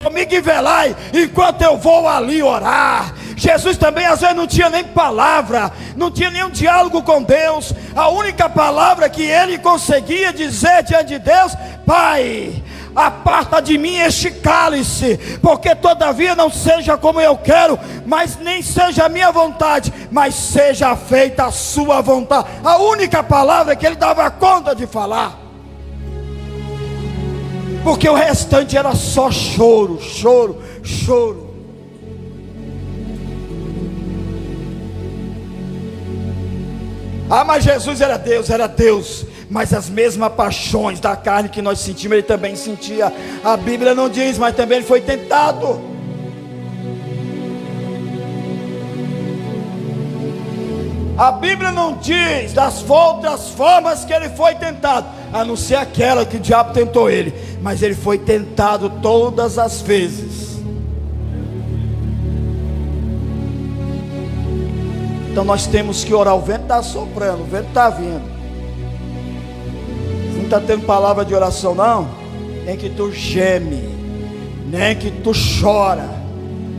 Comigo e velai, enquanto eu vou ali orar. Jesus também às vezes não tinha nem palavra, não tinha nenhum diálogo com Deus. A única palavra que ele conseguia dizer diante de Deus: Pai, aparta de mim este cálice, porque todavia não seja como eu quero, mas nem seja a minha vontade, mas seja feita a sua vontade. A única palavra que ele dava conta de falar, porque o restante era só choro, choro, choro. Ah, mas Jesus era Deus, mas as mesmas paixões da carne que nós sentimos, ele também sentia. A Bíblia não diz, mas também ele foi tentado. A Bíblia não diz das outras formas que ele foi tentado, a não ser aquela que o diabo tentou ele, mas ele foi tentado todas as vezes. Então nós temos que orar. O vento está soprando, o vento está vindo. Você não está tendo palavra de oração não? Nem que tu geme, nem que tu chora,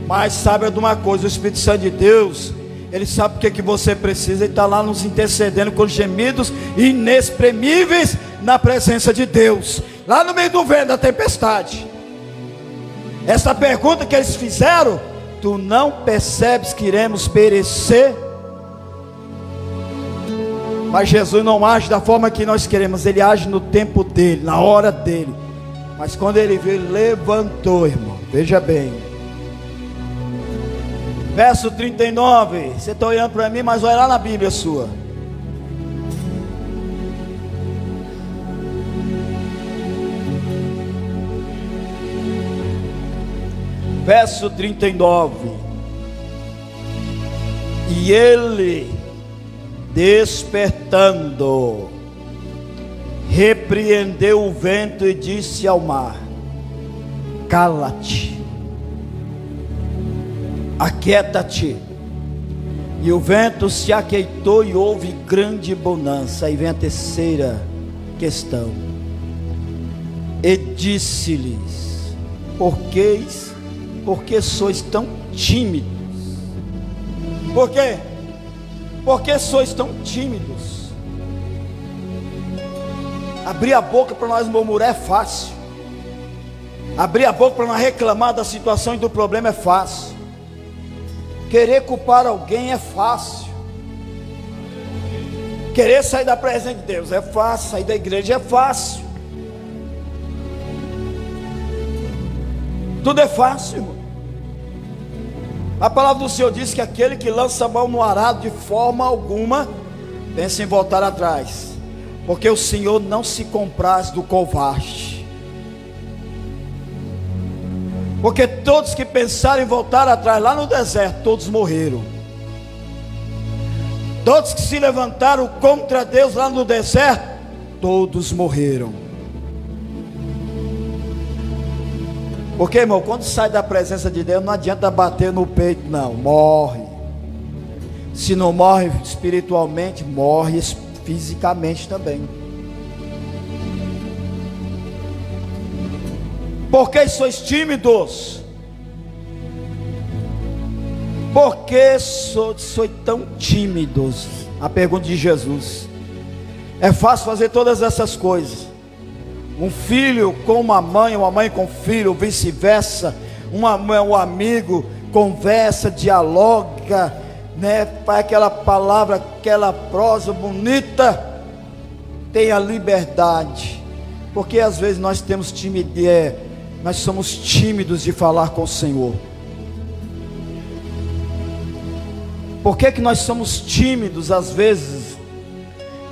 mas saiba de uma coisa: o Espírito Santo de Deus, ele sabe o que você precisa. Ele está lá nos intercedendo com gemidos inexprimíveis na presença de Deus, lá no meio do vento, da tempestade. Essa pergunta que eles fizeram: tu não percebes que iremos perecer? Mas Jesus não age da forma que nós queremos, ele age no tempo dele, na hora dele. Mas quando ele veio, ele levantou, irmão. Veja bem, verso 39. Você está olhando para mim, mas olha lá na Bíblia sua. Verso 39. E ele, despertando, repreendeu o vento e disse ao mar: cala-te, aquieta-te. E o vento se aquietou e houve grande bonança. Aí vem a terceira questão. E disse-lhes: por que sois tão tímidos? Por quê? Por que sois tão tímidos? Abrir a boca para nós murmurar é fácil. Abrir a boca para nós reclamar da situação e do problema é fácil. Querer culpar alguém é fácil. Querer sair da presença de Deus é fácil. Sair da igreja é fácil. Tudo é fácil, irmão. A palavra do Senhor diz que aquele que lança a mão no arado de forma alguma pensa em voltar atrás, porque o Senhor não se compraz do covarde. Porque todos que pensaram em voltar atrás lá no deserto, todos morreram. Todos que se levantaram contra Deus lá no deserto, todos morreram. Porque, irmão, quando sai da presença de Deus, não adianta bater no peito, não. Morre. Se não morre espiritualmente, morre fisicamente também. Por que sois tímidos? Por que sois tão tímidos? A pergunta de Jesus. É fácil fazer todas essas coisas. Um filho com uma mãe com filho, vice-versa. Um amigo conversa, dialoga, né? Faz aquela palavra, aquela prosa bonita. Tenha liberdade. Porque às vezes nós temos timidez, nós somos tímidos de falar com o Senhor. Por que nós somos tímidos às vezes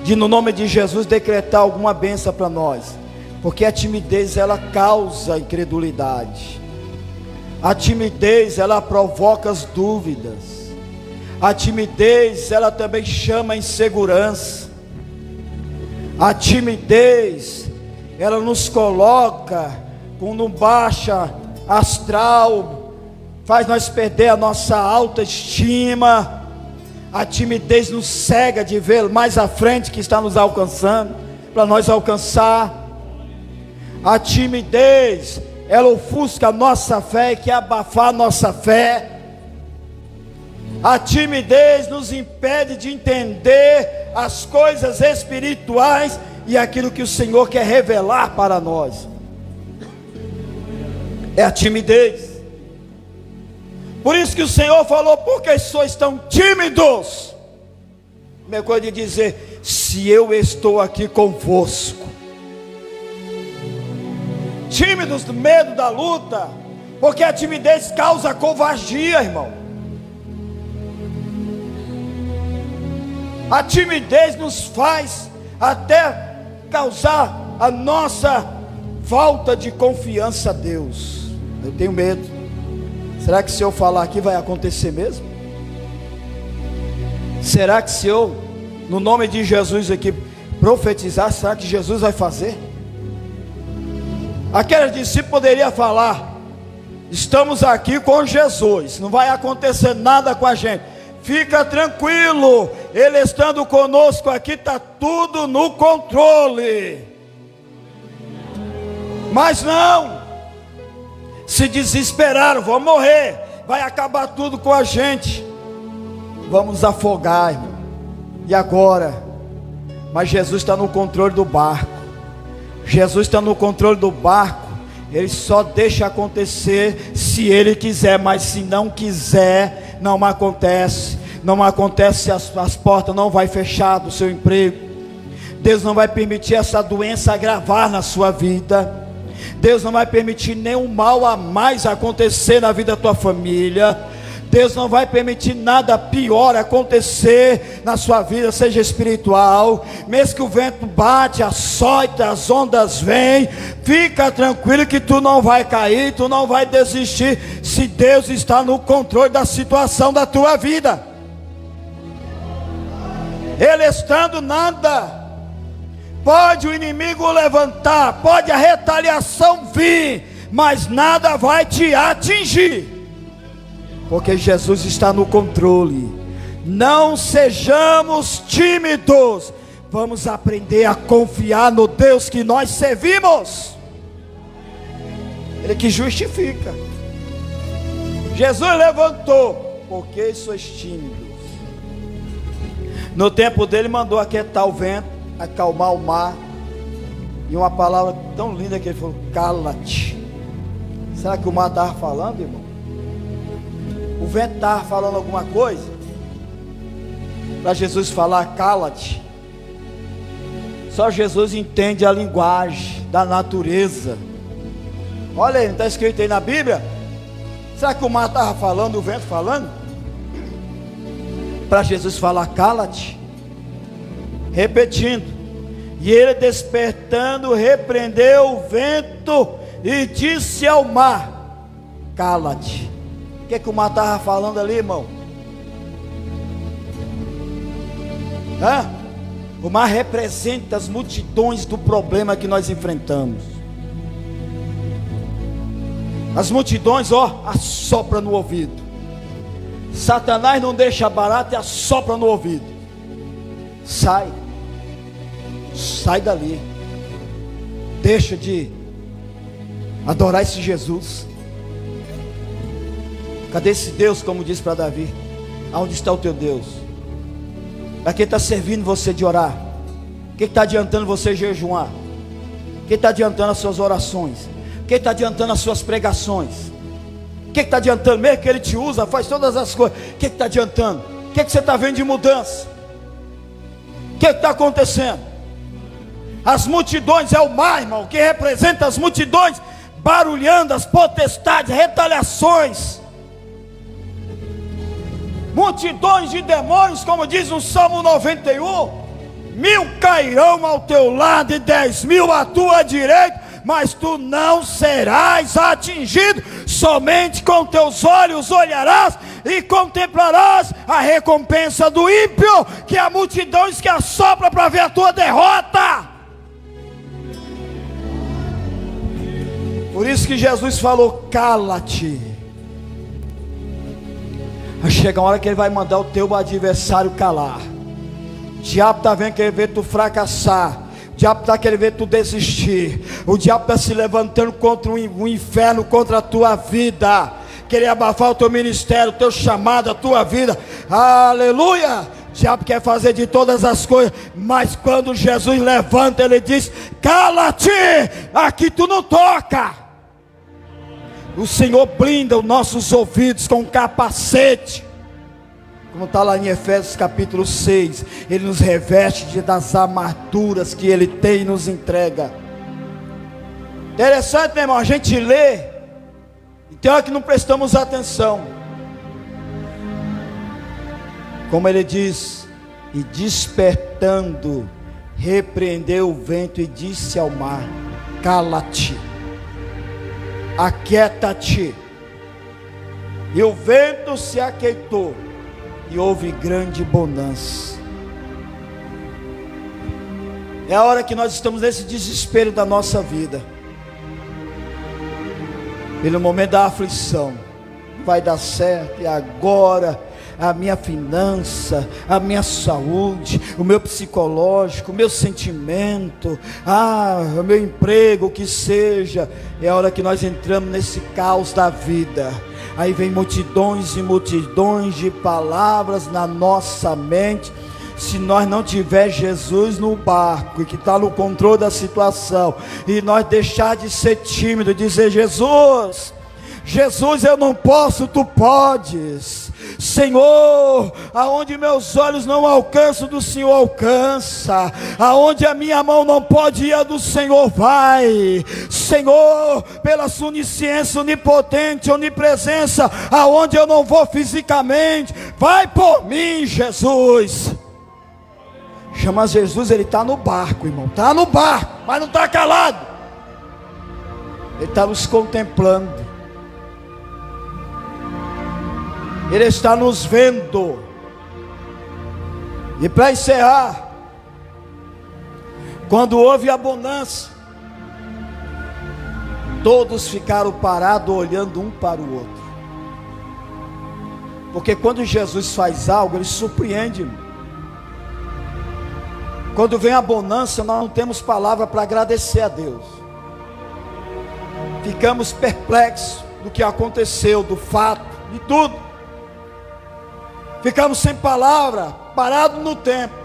de, no nome de Jesus, decretar alguma bênção para nós? Porque a timidez, ela causa incredulidade. A timidez, ela provoca as dúvidas. A timidez, ela também chama a insegurança. A timidez, ela nos coloca com um baixa astral, faz nós perder a nossa autoestima. A timidez nos cega de ver mais à frente que está nos alcançando, para nós alcançar. A timidez, ela ofusca a nossa fé e quer abafar a nossa fé. A timidez nos impede de entender as coisas espirituais e aquilo que o Senhor quer revelar para nós. É a timidez. Por isso que o Senhor falou: por que sois tão tímidos? Minha coisa de dizer: se eu estou aqui convosco. Tímidos do medo da luta, porque a timidez causa covardia, irmão. A timidez nos faz até causar a nossa falta de confiança a Deus. Eu tenho medo. Será que se eu falar aqui vai acontecer mesmo? Será que se eu, no nome de Jesus aqui, profetizar, será que Jesus vai fazer? Aquele discípulo poderia falar: estamos aqui com Jesus, não vai acontecer nada com a gente, fica tranquilo, Ele estando conosco aqui, está tudo no controle. Mas não, se desesperaram, vão morrer, vai acabar tudo com a gente, vamos afogar, irmão. E agora? Mas Jesus está no controle do barco. Jesus está no controle do barco. Ele só deixa acontecer se Ele quiser, mas se não quiser, não acontece. Não acontece, as portas não vai fechar do seu emprego. Deus não vai permitir essa doença agravar na sua vida. Deus não vai permitir nenhum mal a mais acontecer na vida da tua família. Deus não vai permitir nada pior acontecer na sua vida, seja espiritual. Mesmo que o vento bate, açoita, as ondas vêm, fica tranquilo que tu não vai cair, tu não vai desistir, se Deus está no controle da situação da tua vida. Ele estando, nada pode o inimigo levantar, pode a retaliação vir, mas nada vai te atingir, porque Jesus está no controle. Não sejamos tímidos, vamos aprender a confiar no Deus que nós servimos. Ele que justifica. Jesus levantou, porque sois tímidos. No tempo dele mandou aquietar o vento, acalmar o mar, e uma palavra tão linda que ele falou: cala-te. Será que o mar estava falando, irmão? O vento estava falando alguma coisa para Jesus falar cala-te? Só Jesus entende a linguagem da natureza. Olha aí, não está escrito aí na Bíblia? Será que o mar estava falando, o vento falando? Para Jesus falar cala-te? Repetindo: e ele despertando repreendeu o vento e disse ao mar: cala-te. O que o mar estava falando ali, irmão? O mar representa as multidões do problema que nós enfrentamos. As multidões, assopra no ouvido. Satanás não deixa barato e assopra no ouvido. Sai dali. Deixa de adorar esse Jesus. Cadê esse Deus, como disse para Davi? Aonde está o teu Deus? Para que está servindo você de orar? O que está adiantando você jejuar? O que está adiantando as suas orações? O que está adiantando as suas pregações? O que está adiantando? Mesmo que Ele te usa, faz todas as coisas, o que está adiantando? O que você está vendo de mudança? O que está acontecendo? As multidões é o mar, irmão, que representa as multidões, barulhando as potestades, retaliações, multidões de demônios, como diz o Salmo 91: 1000 cairão ao teu lado e 10.000 à tua direita, mas tu não serás atingido. Somente com teus olhos olharás e contemplarás a recompensa do ímpio, que é a multidões que assopra para ver a tua derrota. Por isso que Jesus falou: cala-te. Chega uma hora que Ele vai mandar o teu adversário calar. O diabo está vendo, querer ver tu fracassar. O diabo está querendo ver tu desistir. O diabo está se levantando contra o inferno, contra a tua vida, querer abafar o teu ministério, o teu chamado, a tua vida. Aleluia! O diabo quer fazer de todas as coisas, mas quando Jesus levanta, Ele diz: cala-te, aqui tu não toca. O Senhor blinda os nossos ouvidos com um capacete, como está lá em Efésios capítulo 6. Ele nos reveste das armaduras que Ele tem e nos entrega. Interessante, meu irmão, a gente lê e tem hora que não prestamos atenção. Como Ele diz: e despertando repreendeu o vento e disse ao mar: cala-te, aquieta-te. E o vento se aquietou e houve grande bonança. É a hora que nós estamos nesse desespero da nossa vida, pelo momento da aflição. Não vai dar certo, e agora a minha finança, a minha saúde, o meu psicológico, o meu sentimento, o meu emprego, o que seja. É a hora que nós entramos nesse caos da vida. Aí vem multidões e multidões de palavras na nossa mente. Se nós não tiver Jesus no barco, e que está no controle da situação, e nós deixar de ser tímido, dizer: Jesus, Jesus, eu não posso, tu podes. Senhor, aonde meus olhos não alcançam, do Senhor alcança. Aonde a minha mão não pode ir, a do Senhor vai. Senhor, pela sua onisciência, onipotente, onipresença, aonde eu não vou fisicamente, vai por mim, Jesus. Chama Jesus, ele está no barco, irmão, está no barco, mas não está calado. Ele está nos contemplando. Ele está nos vendo. E para encerrar, quando houve a bonança, todos ficaram parados olhando um para o outro. Porque quando Jesus faz algo, ele surpreende. Quando vem a bonança, nós não temos palavra para agradecer a Deus. Ficamos perplexos do que aconteceu, do fato, de tudo. Ficamos sem palavra, parados no tempo,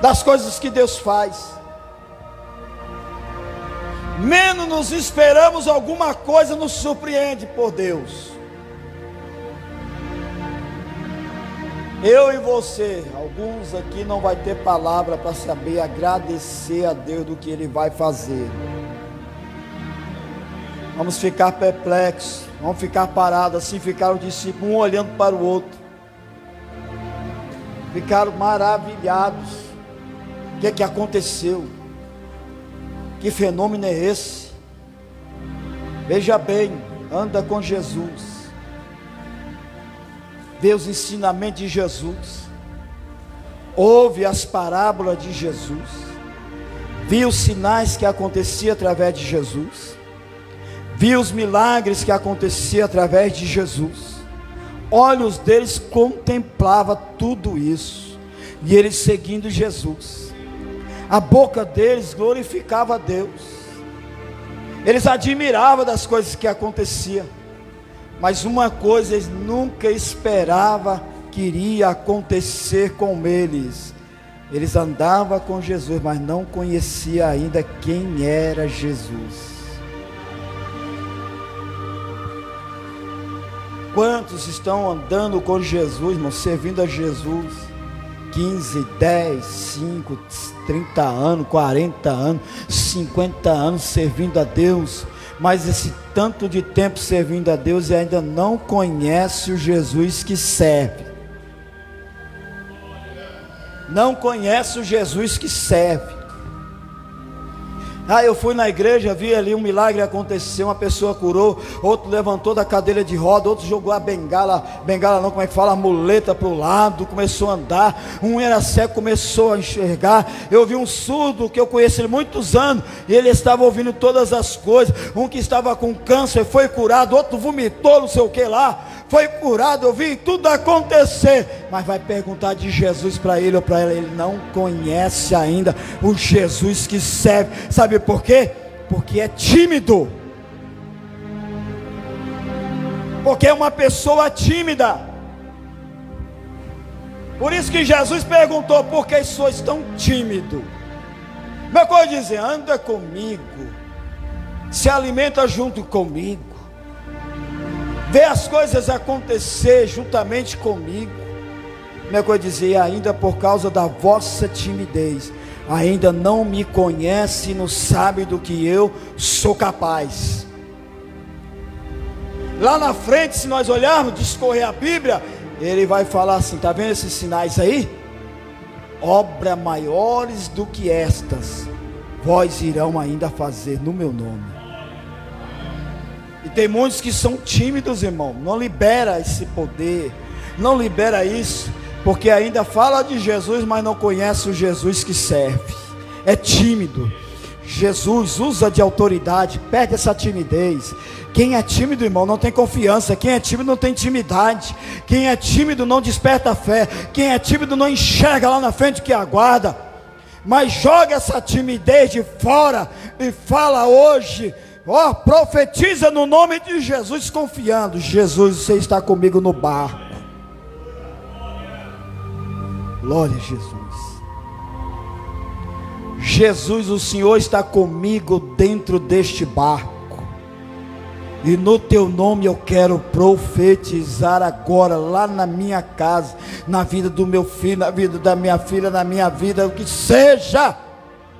das coisas que Deus faz. Menos nos esperamos, alguma coisa nos surpreende por Deus. Eu e você, alguns aqui não vai ter palavra para saber agradecer a Deus do que Ele vai fazer. Vamos ficar perplexos, vamos ficar parados, assim ficaram os discípulos, um olhando para o outro. Ficaram maravilhados. O que é que aconteceu? Que fenômeno é esse? Veja bem, anda com Jesus, vê os ensinamentos de Jesus, ouve as parábolas de Jesus, viu os sinais que aconteciam através de Jesus, viu os milagres que aconteciam através de Jesus. Olhos deles contemplava tudo isso, e eles seguindo Jesus. A boca deles glorificava a Deus. Eles admiravam das coisas que aconteciam. Mas uma coisa eles nunca esperavam que iria acontecer com eles. Eles andavam com Jesus, mas não conheciam ainda quem era Jesus. Quantos estão andando com Jesus, irmão, servindo a Jesus? 15, 10, 5, 30 anos, 40 anos, 50 anos servindo a Deus. Mas esse tanto de tempo servindo a Deus e ainda não conhece o Jesus que serve. Não conhece o Jesus que serve. Eu fui na igreja, vi ali um milagre acontecer, uma pessoa curou, outro levantou da cadeira de roda, outro jogou a bengala não, como é que fala, a muleta para o lado, começou a andar. Um era cego, começou a enxergar. Eu vi um surdo que eu conheço há muitos anos, e ele estava ouvindo todas as coisas. Um que estava com câncer foi curado, outro vomitou, não sei o que lá, foi curado. Eu vi tudo acontecer, mas vai perguntar de Jesus para ele ou para ela, ele não conhece ainda o Jesus que serve. Sabe por quê? Porque é tímido. Porque é uma pessoa tímida. Por isso que Jesus perguntou: por que sois tão tímido? Meu coisa dizer, anda comigo, se alimenta junto comigo, vê as coisas acontecer juntamente comigo. Minha coisa dizer, ainda por causa da vossa timidez, ainda não me conhece e não sabe do que eu sou capaz. Lá na frente, se nós olharmos, discorrer a Bíblia, ele vai falar assim: está vendo esses sinais aí? obras maiores do que estas, vós irão ainda fazer no meu nome. E tem muitos que são tímidos, irmão, não libera esse poder, não libera isso, porque ainda fala de Jesus, mas não conhece o Jesus que serve, é tímido. Jesus usa de autoridade, perde essa timidez. Quem é tímido, irmão, não tem confiança. Quem é tímido não tem intimidade. Quem é tímido não desperta fé. Quem é tímido não enxerga lá na frente o que aguarda. Mas joga essa timidez de fora e fala hoje, ó, profetiza no nome de Jesus, confiando: Jesus, você está comigo no barco. Glória a Jesus. Jesus, o Senhor está comigo dentro deste barco, e no teu nome eu quero profetizar agora, lá na minha casa, na vida do meu filho, na vida da minha filha, na minha vida, o que seja,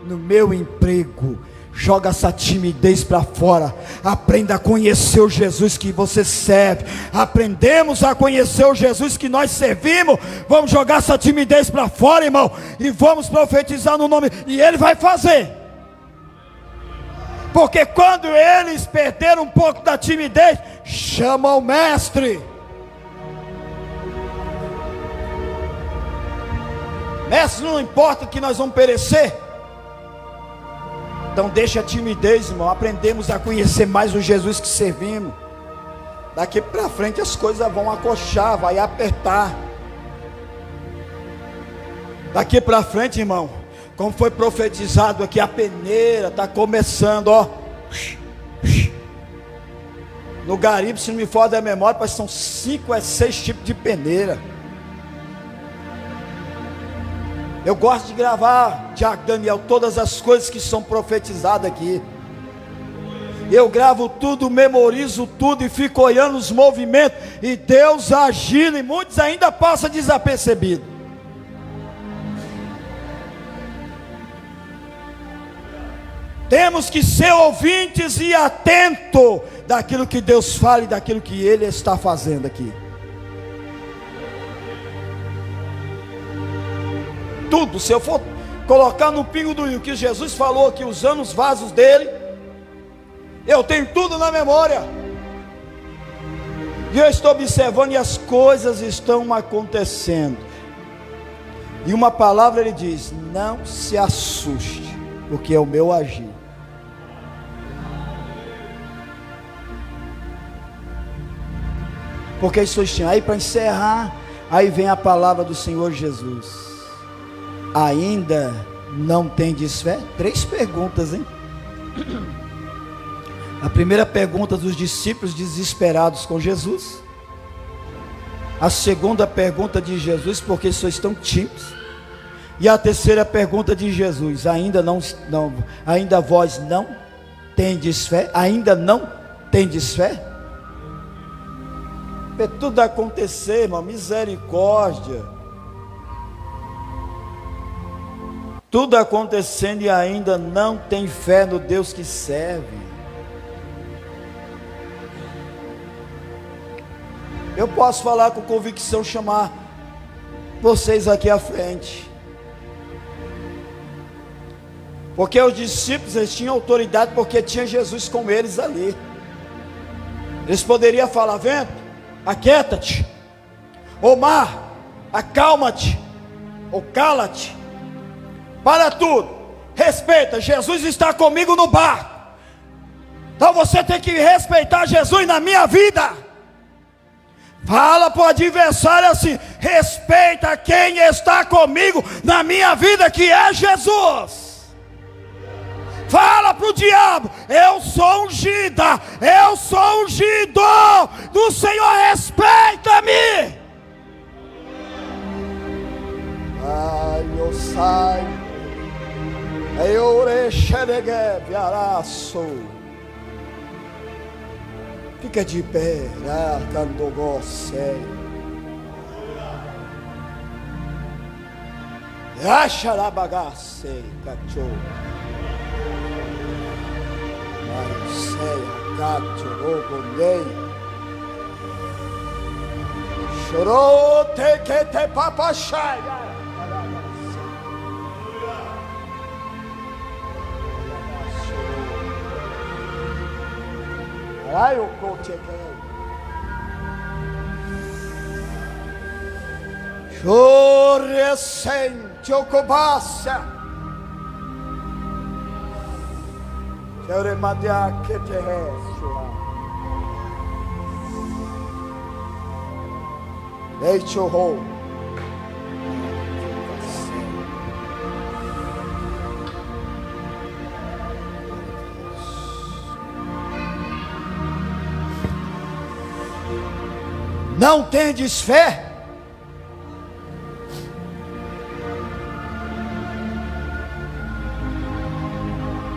no meu emprego. Joga essa timidez para fora. Aprenda a conhecer o Jesus que você serve. Aprendemos a conhecer o Jesus que nós servimos. Vamos jogar essa timidez para fora, irmão, e vamos profetizar no nome, e Ele vai fazer. Porque quando eles perderam um pouco da timidez, chama o mestre. Mestre, não importa que nós vamos perecer. Então deixa a timidez, irmão. Aprendemos a conhecer mais o Jesus que servimos. Daqui para frente as coisas vão acochar, vai apertar. Daqui para frente, irmão, como foi profetizado aqui, a peneira está começando, ó. No garimpo, se não me falha da memória, parece que são 5 a 6 tipos de peneira. Eu gosto de gravar, Tiago, Daniel, todas as coisas que são profetizadas aqui. Eu gravo tudo, memorizo tudo e fico olhando os movimentos e Deus agindo, e muitos ainda passam desapercebido. Temos que ser ouvintes e atentos daquilo que Deus fala e daquilo que Ele está fazendo aqui. Tudo, se eu for colocar no pingo do rio que Jesus falou aqui, usando os vasos dele, eu tenho tudo na memória. E eu estou observando e as coisas estão acontecendo. E uma palavra ele diz: não se assuste, porque é o meu agir. Porque isso tinha. Aí para encerrar, aí vem a palavra do Senhor Jesus. Ainda não tendes fé? 3 perguntas, hein? A primeira pergunta dos discípulos desesperados com Jesus. A segunda pergunta de Jesus: por que sois tão tímidos? E a terceira pergunta de Jesus: ainda vós não tendes fé? Ainda não tendes fé? Vê tudo acontecer, irmão, misericórdia. Tudo acontecendo e ainda não tem fé no Deus que serve. Eu posso falar com convicção, chamar vocês aqui à frente. Porque os discípulos, eles tinham autoridade porque tinha Jesus com eles ali. Eles poderiam falar: vento, aquieta-te. Ô mar, acalma-te. Ou cala-te. Para tudo, respeita, Jesus está comigo no barco. Então você tem que respeitar Jesus na minha vida. Fala para o adversário assim: respeita quem está comigo na minha vida, que é Jesus. Fala para o diabo: eu sou ungida, eu sou ungido do Senhor, respeita-me. Ai, eu saio. Fica de pé. Acharabagasse, cachorro. Chorou, te que te papachai. Raio cochequei. Chorescente ocupácia. Choremadia que te resta. Deixa o rol. Não tendes fé?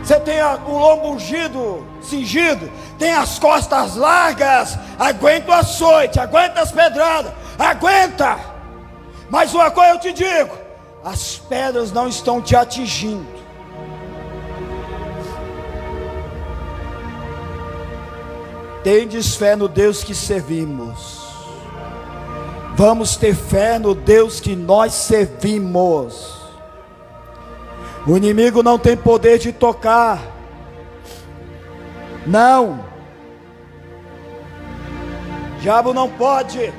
Você tem o lombo ungido, cingido, tem as costas largas, aguenta o açoite, aguenta as pedradas, aguenta. Mas uma coisa eu te digo, as pedras não estão te atingindo. Tendes fé no Deus que servimos. Vamos ter fé no Deus que nós servimos. O inimigo não tem poder de tocar. Não. O diabo não pode.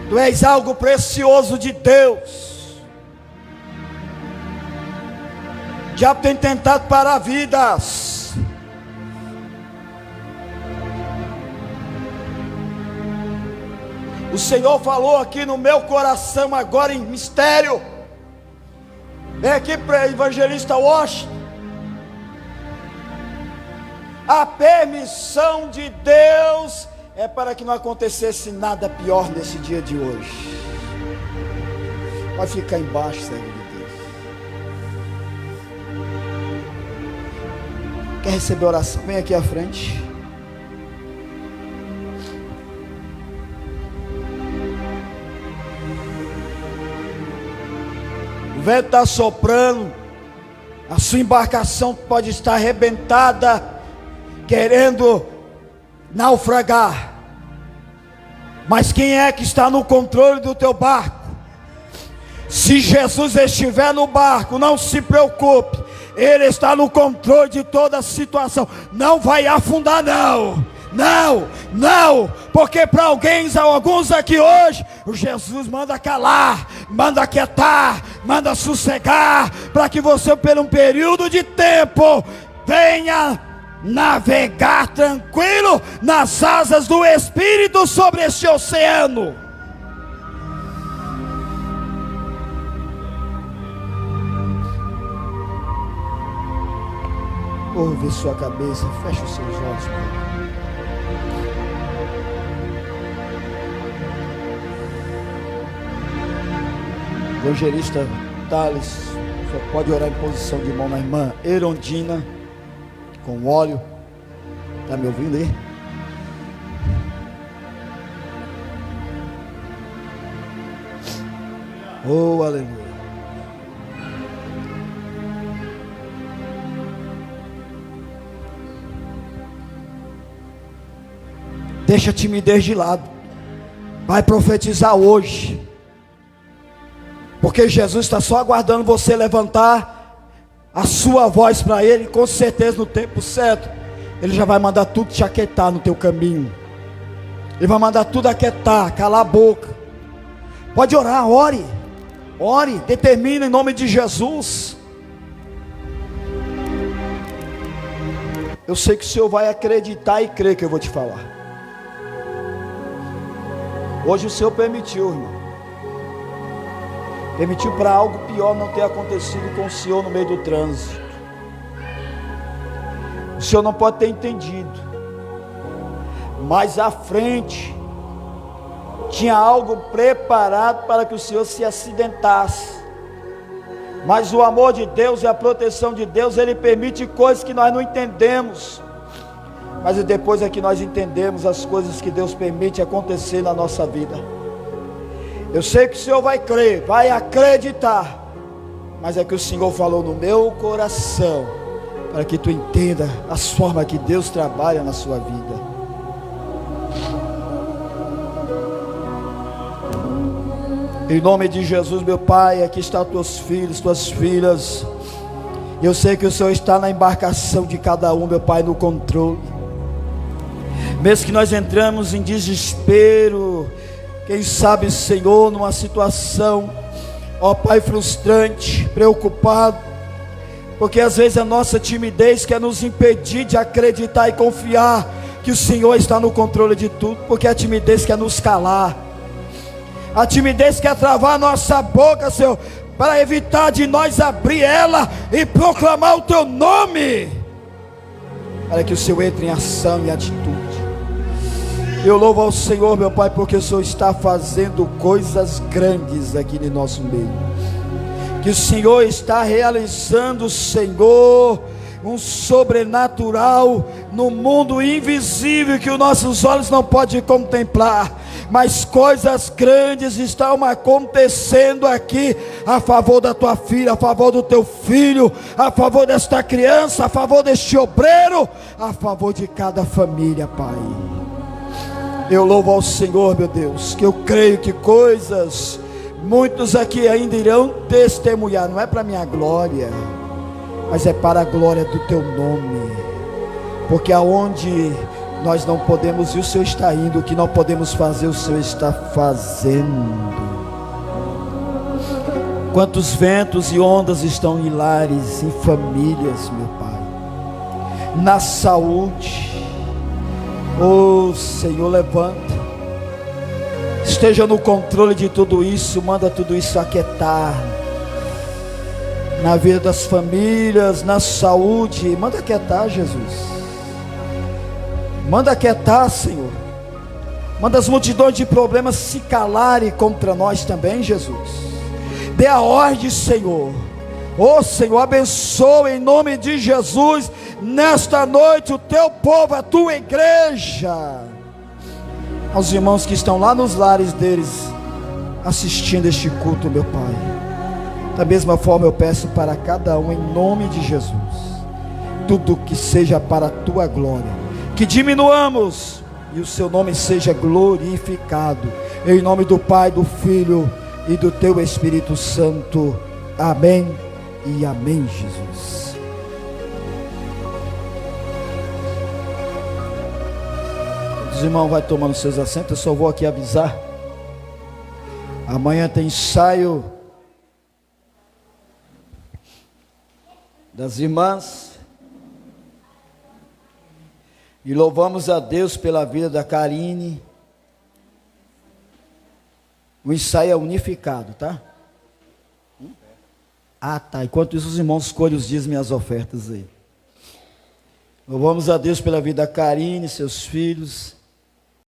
Tu és algo precioso de Deus. O diabo tem tentado parar vidas. O Senhor falou aqui no meu coração agora em mistério. Vem aqui para o evangelista Washington. A permissão de Deus é para que não acontecesse nada pior nesse dia de hoje. Vai ficar embaixo, servo de Deus. Quer receber oração? Vem aqui à frente. O vento está soprando, a sua embarcação pode estar arrebentada, querendo naufragar, mas quem é que está no controle do teu barco? Se Jesus estiver no barco, não se preocupe, Ele está no controle de toda a situação, não vai afundar não. Não, não, porque para alguns aqui hoje, o Jesus manda calar, manda aquietar, manda sossegar, para que você por um período de tempo, venha navegar tranquilo, nas asas do Espírito sobre este oceano. Curve sua cabeça, feche os seus olhos, Pai. Evangelista Thales, só pode orar em posição de mão na irmã Erondina, com óleo. Está me ouvindo aí? Oh, aleluia. Deixa a timidez de lado. Vai profetizar hoje. Porque Jesus está só aguardando você levantar a sua voz para Ele. Com certeza no tempo certo Ele já vai mandar tudo te aquietar no teu caminho. Ele vai mandar tudo aquietar, calar a boca. Pode orar, ore. Ore, determina em nome de Jesus. Eu sei que o Senhor vai acreditar e crer que eu vou te falar. Hoje o Senhor permitiu, irmão. Permitiu para algo pior não ter acontecido com o Senhor no meio do trânsito. O Senhor não pode ter entendido, mas à frente tinha algo preparado para que o Senhor se acidentasse. Mas o amor de Deus e a proteção de Deus, Ele permite coisas que nós não entendemos, mas depois é que nós entendemos as coisas que Deus permite acontecer na nossa vida. Eu sei que o Senhor vai crer, vai acreditar, mas é que o Senhor falou no meu coração, para que tu entenda as formas que Deus trabalha na sua vida. Em nome de Jesus, meu Pai, aqui estão teus filhos, tuas filhas, Eu sei que o Senhor está na embarcação de cada um, meu Pai, no controle. Mesmo que nós entramos em desespero, quem sabe, Senhor, numa situação, ó Pai, frustrante, preocupado, porque às vezes a nossa timidez quer nos impedir de acreditar e confiar que o Senhor está no controle de tudo, porque a timidez quer nos calar, a timidez quer travar a nossa boca, Senhor, para evitar de nós abrir ela e proclamar o Teu nome, para que o Senhor entre em ação e atitude. Eu louvo ao Senhor, meu Pai, porque o Senhor está fazendo coisas grandes aqui no nosso meio, que o Senhor está realizando, Senhor, um sobrenatural no mundo invisível que os nossos olhos não podem contemplar, mas coisas grandes estão acontecendo aqui, a favor da tua filha, a favor do teu filho, a favor desta criança, a favor deste obreiro, a favor de cada família, Pai. Eu louvo ao Senhor, meu Deus, que eu creio que coisas, muitos aqui ainda irão testemunhar, não é para minha glória, mas é para a glória do Teu nome, porque aonde nós não podemos ir, o Senhor está indo, o que não podemos fazer, o Senhor está fazendo. Quantos ventos e ondas estão em lares, em famílias, meu Pai, na saúde. Oh Senhor, levanta, esteja no controle de tudo isso, manda tudo isso aquietar, na vida das famílias, na saúde, manda aquietar, Jesus, manda aquietar, Senhor, manda as multidões de problemas se calarem contra nós também, Jesus, dê a ordem, Senhor. Oh Senhor, abençoa em nome de Jesus, nesta noite, o Teu povo, a Tua igreja, aos irmãos que estão lá nos lares deles, assistindo este culto, meu Pai, da mesma forma eu peço para cada um, em nome de Jesus, tudo que seja para a Tua glória, que diminuamos, e o Seu nome seja glorificado, em nome do Pai, do Filho e do Teu Espírito Santo, amém. E amém, Jesus. Os irmãos vai tomando seus assentos. Eu só vou aqui avisar, amanhã tem ensaio das irmãs, e louvamos a Deus pela vida da Karine. O ensaio é unificado, tá? Ah, tá. Enquanto isso, os irmãos escolhem os dias, minhas ofertas aí. Louvamos a Deus pela vida da Karine, seus filhos.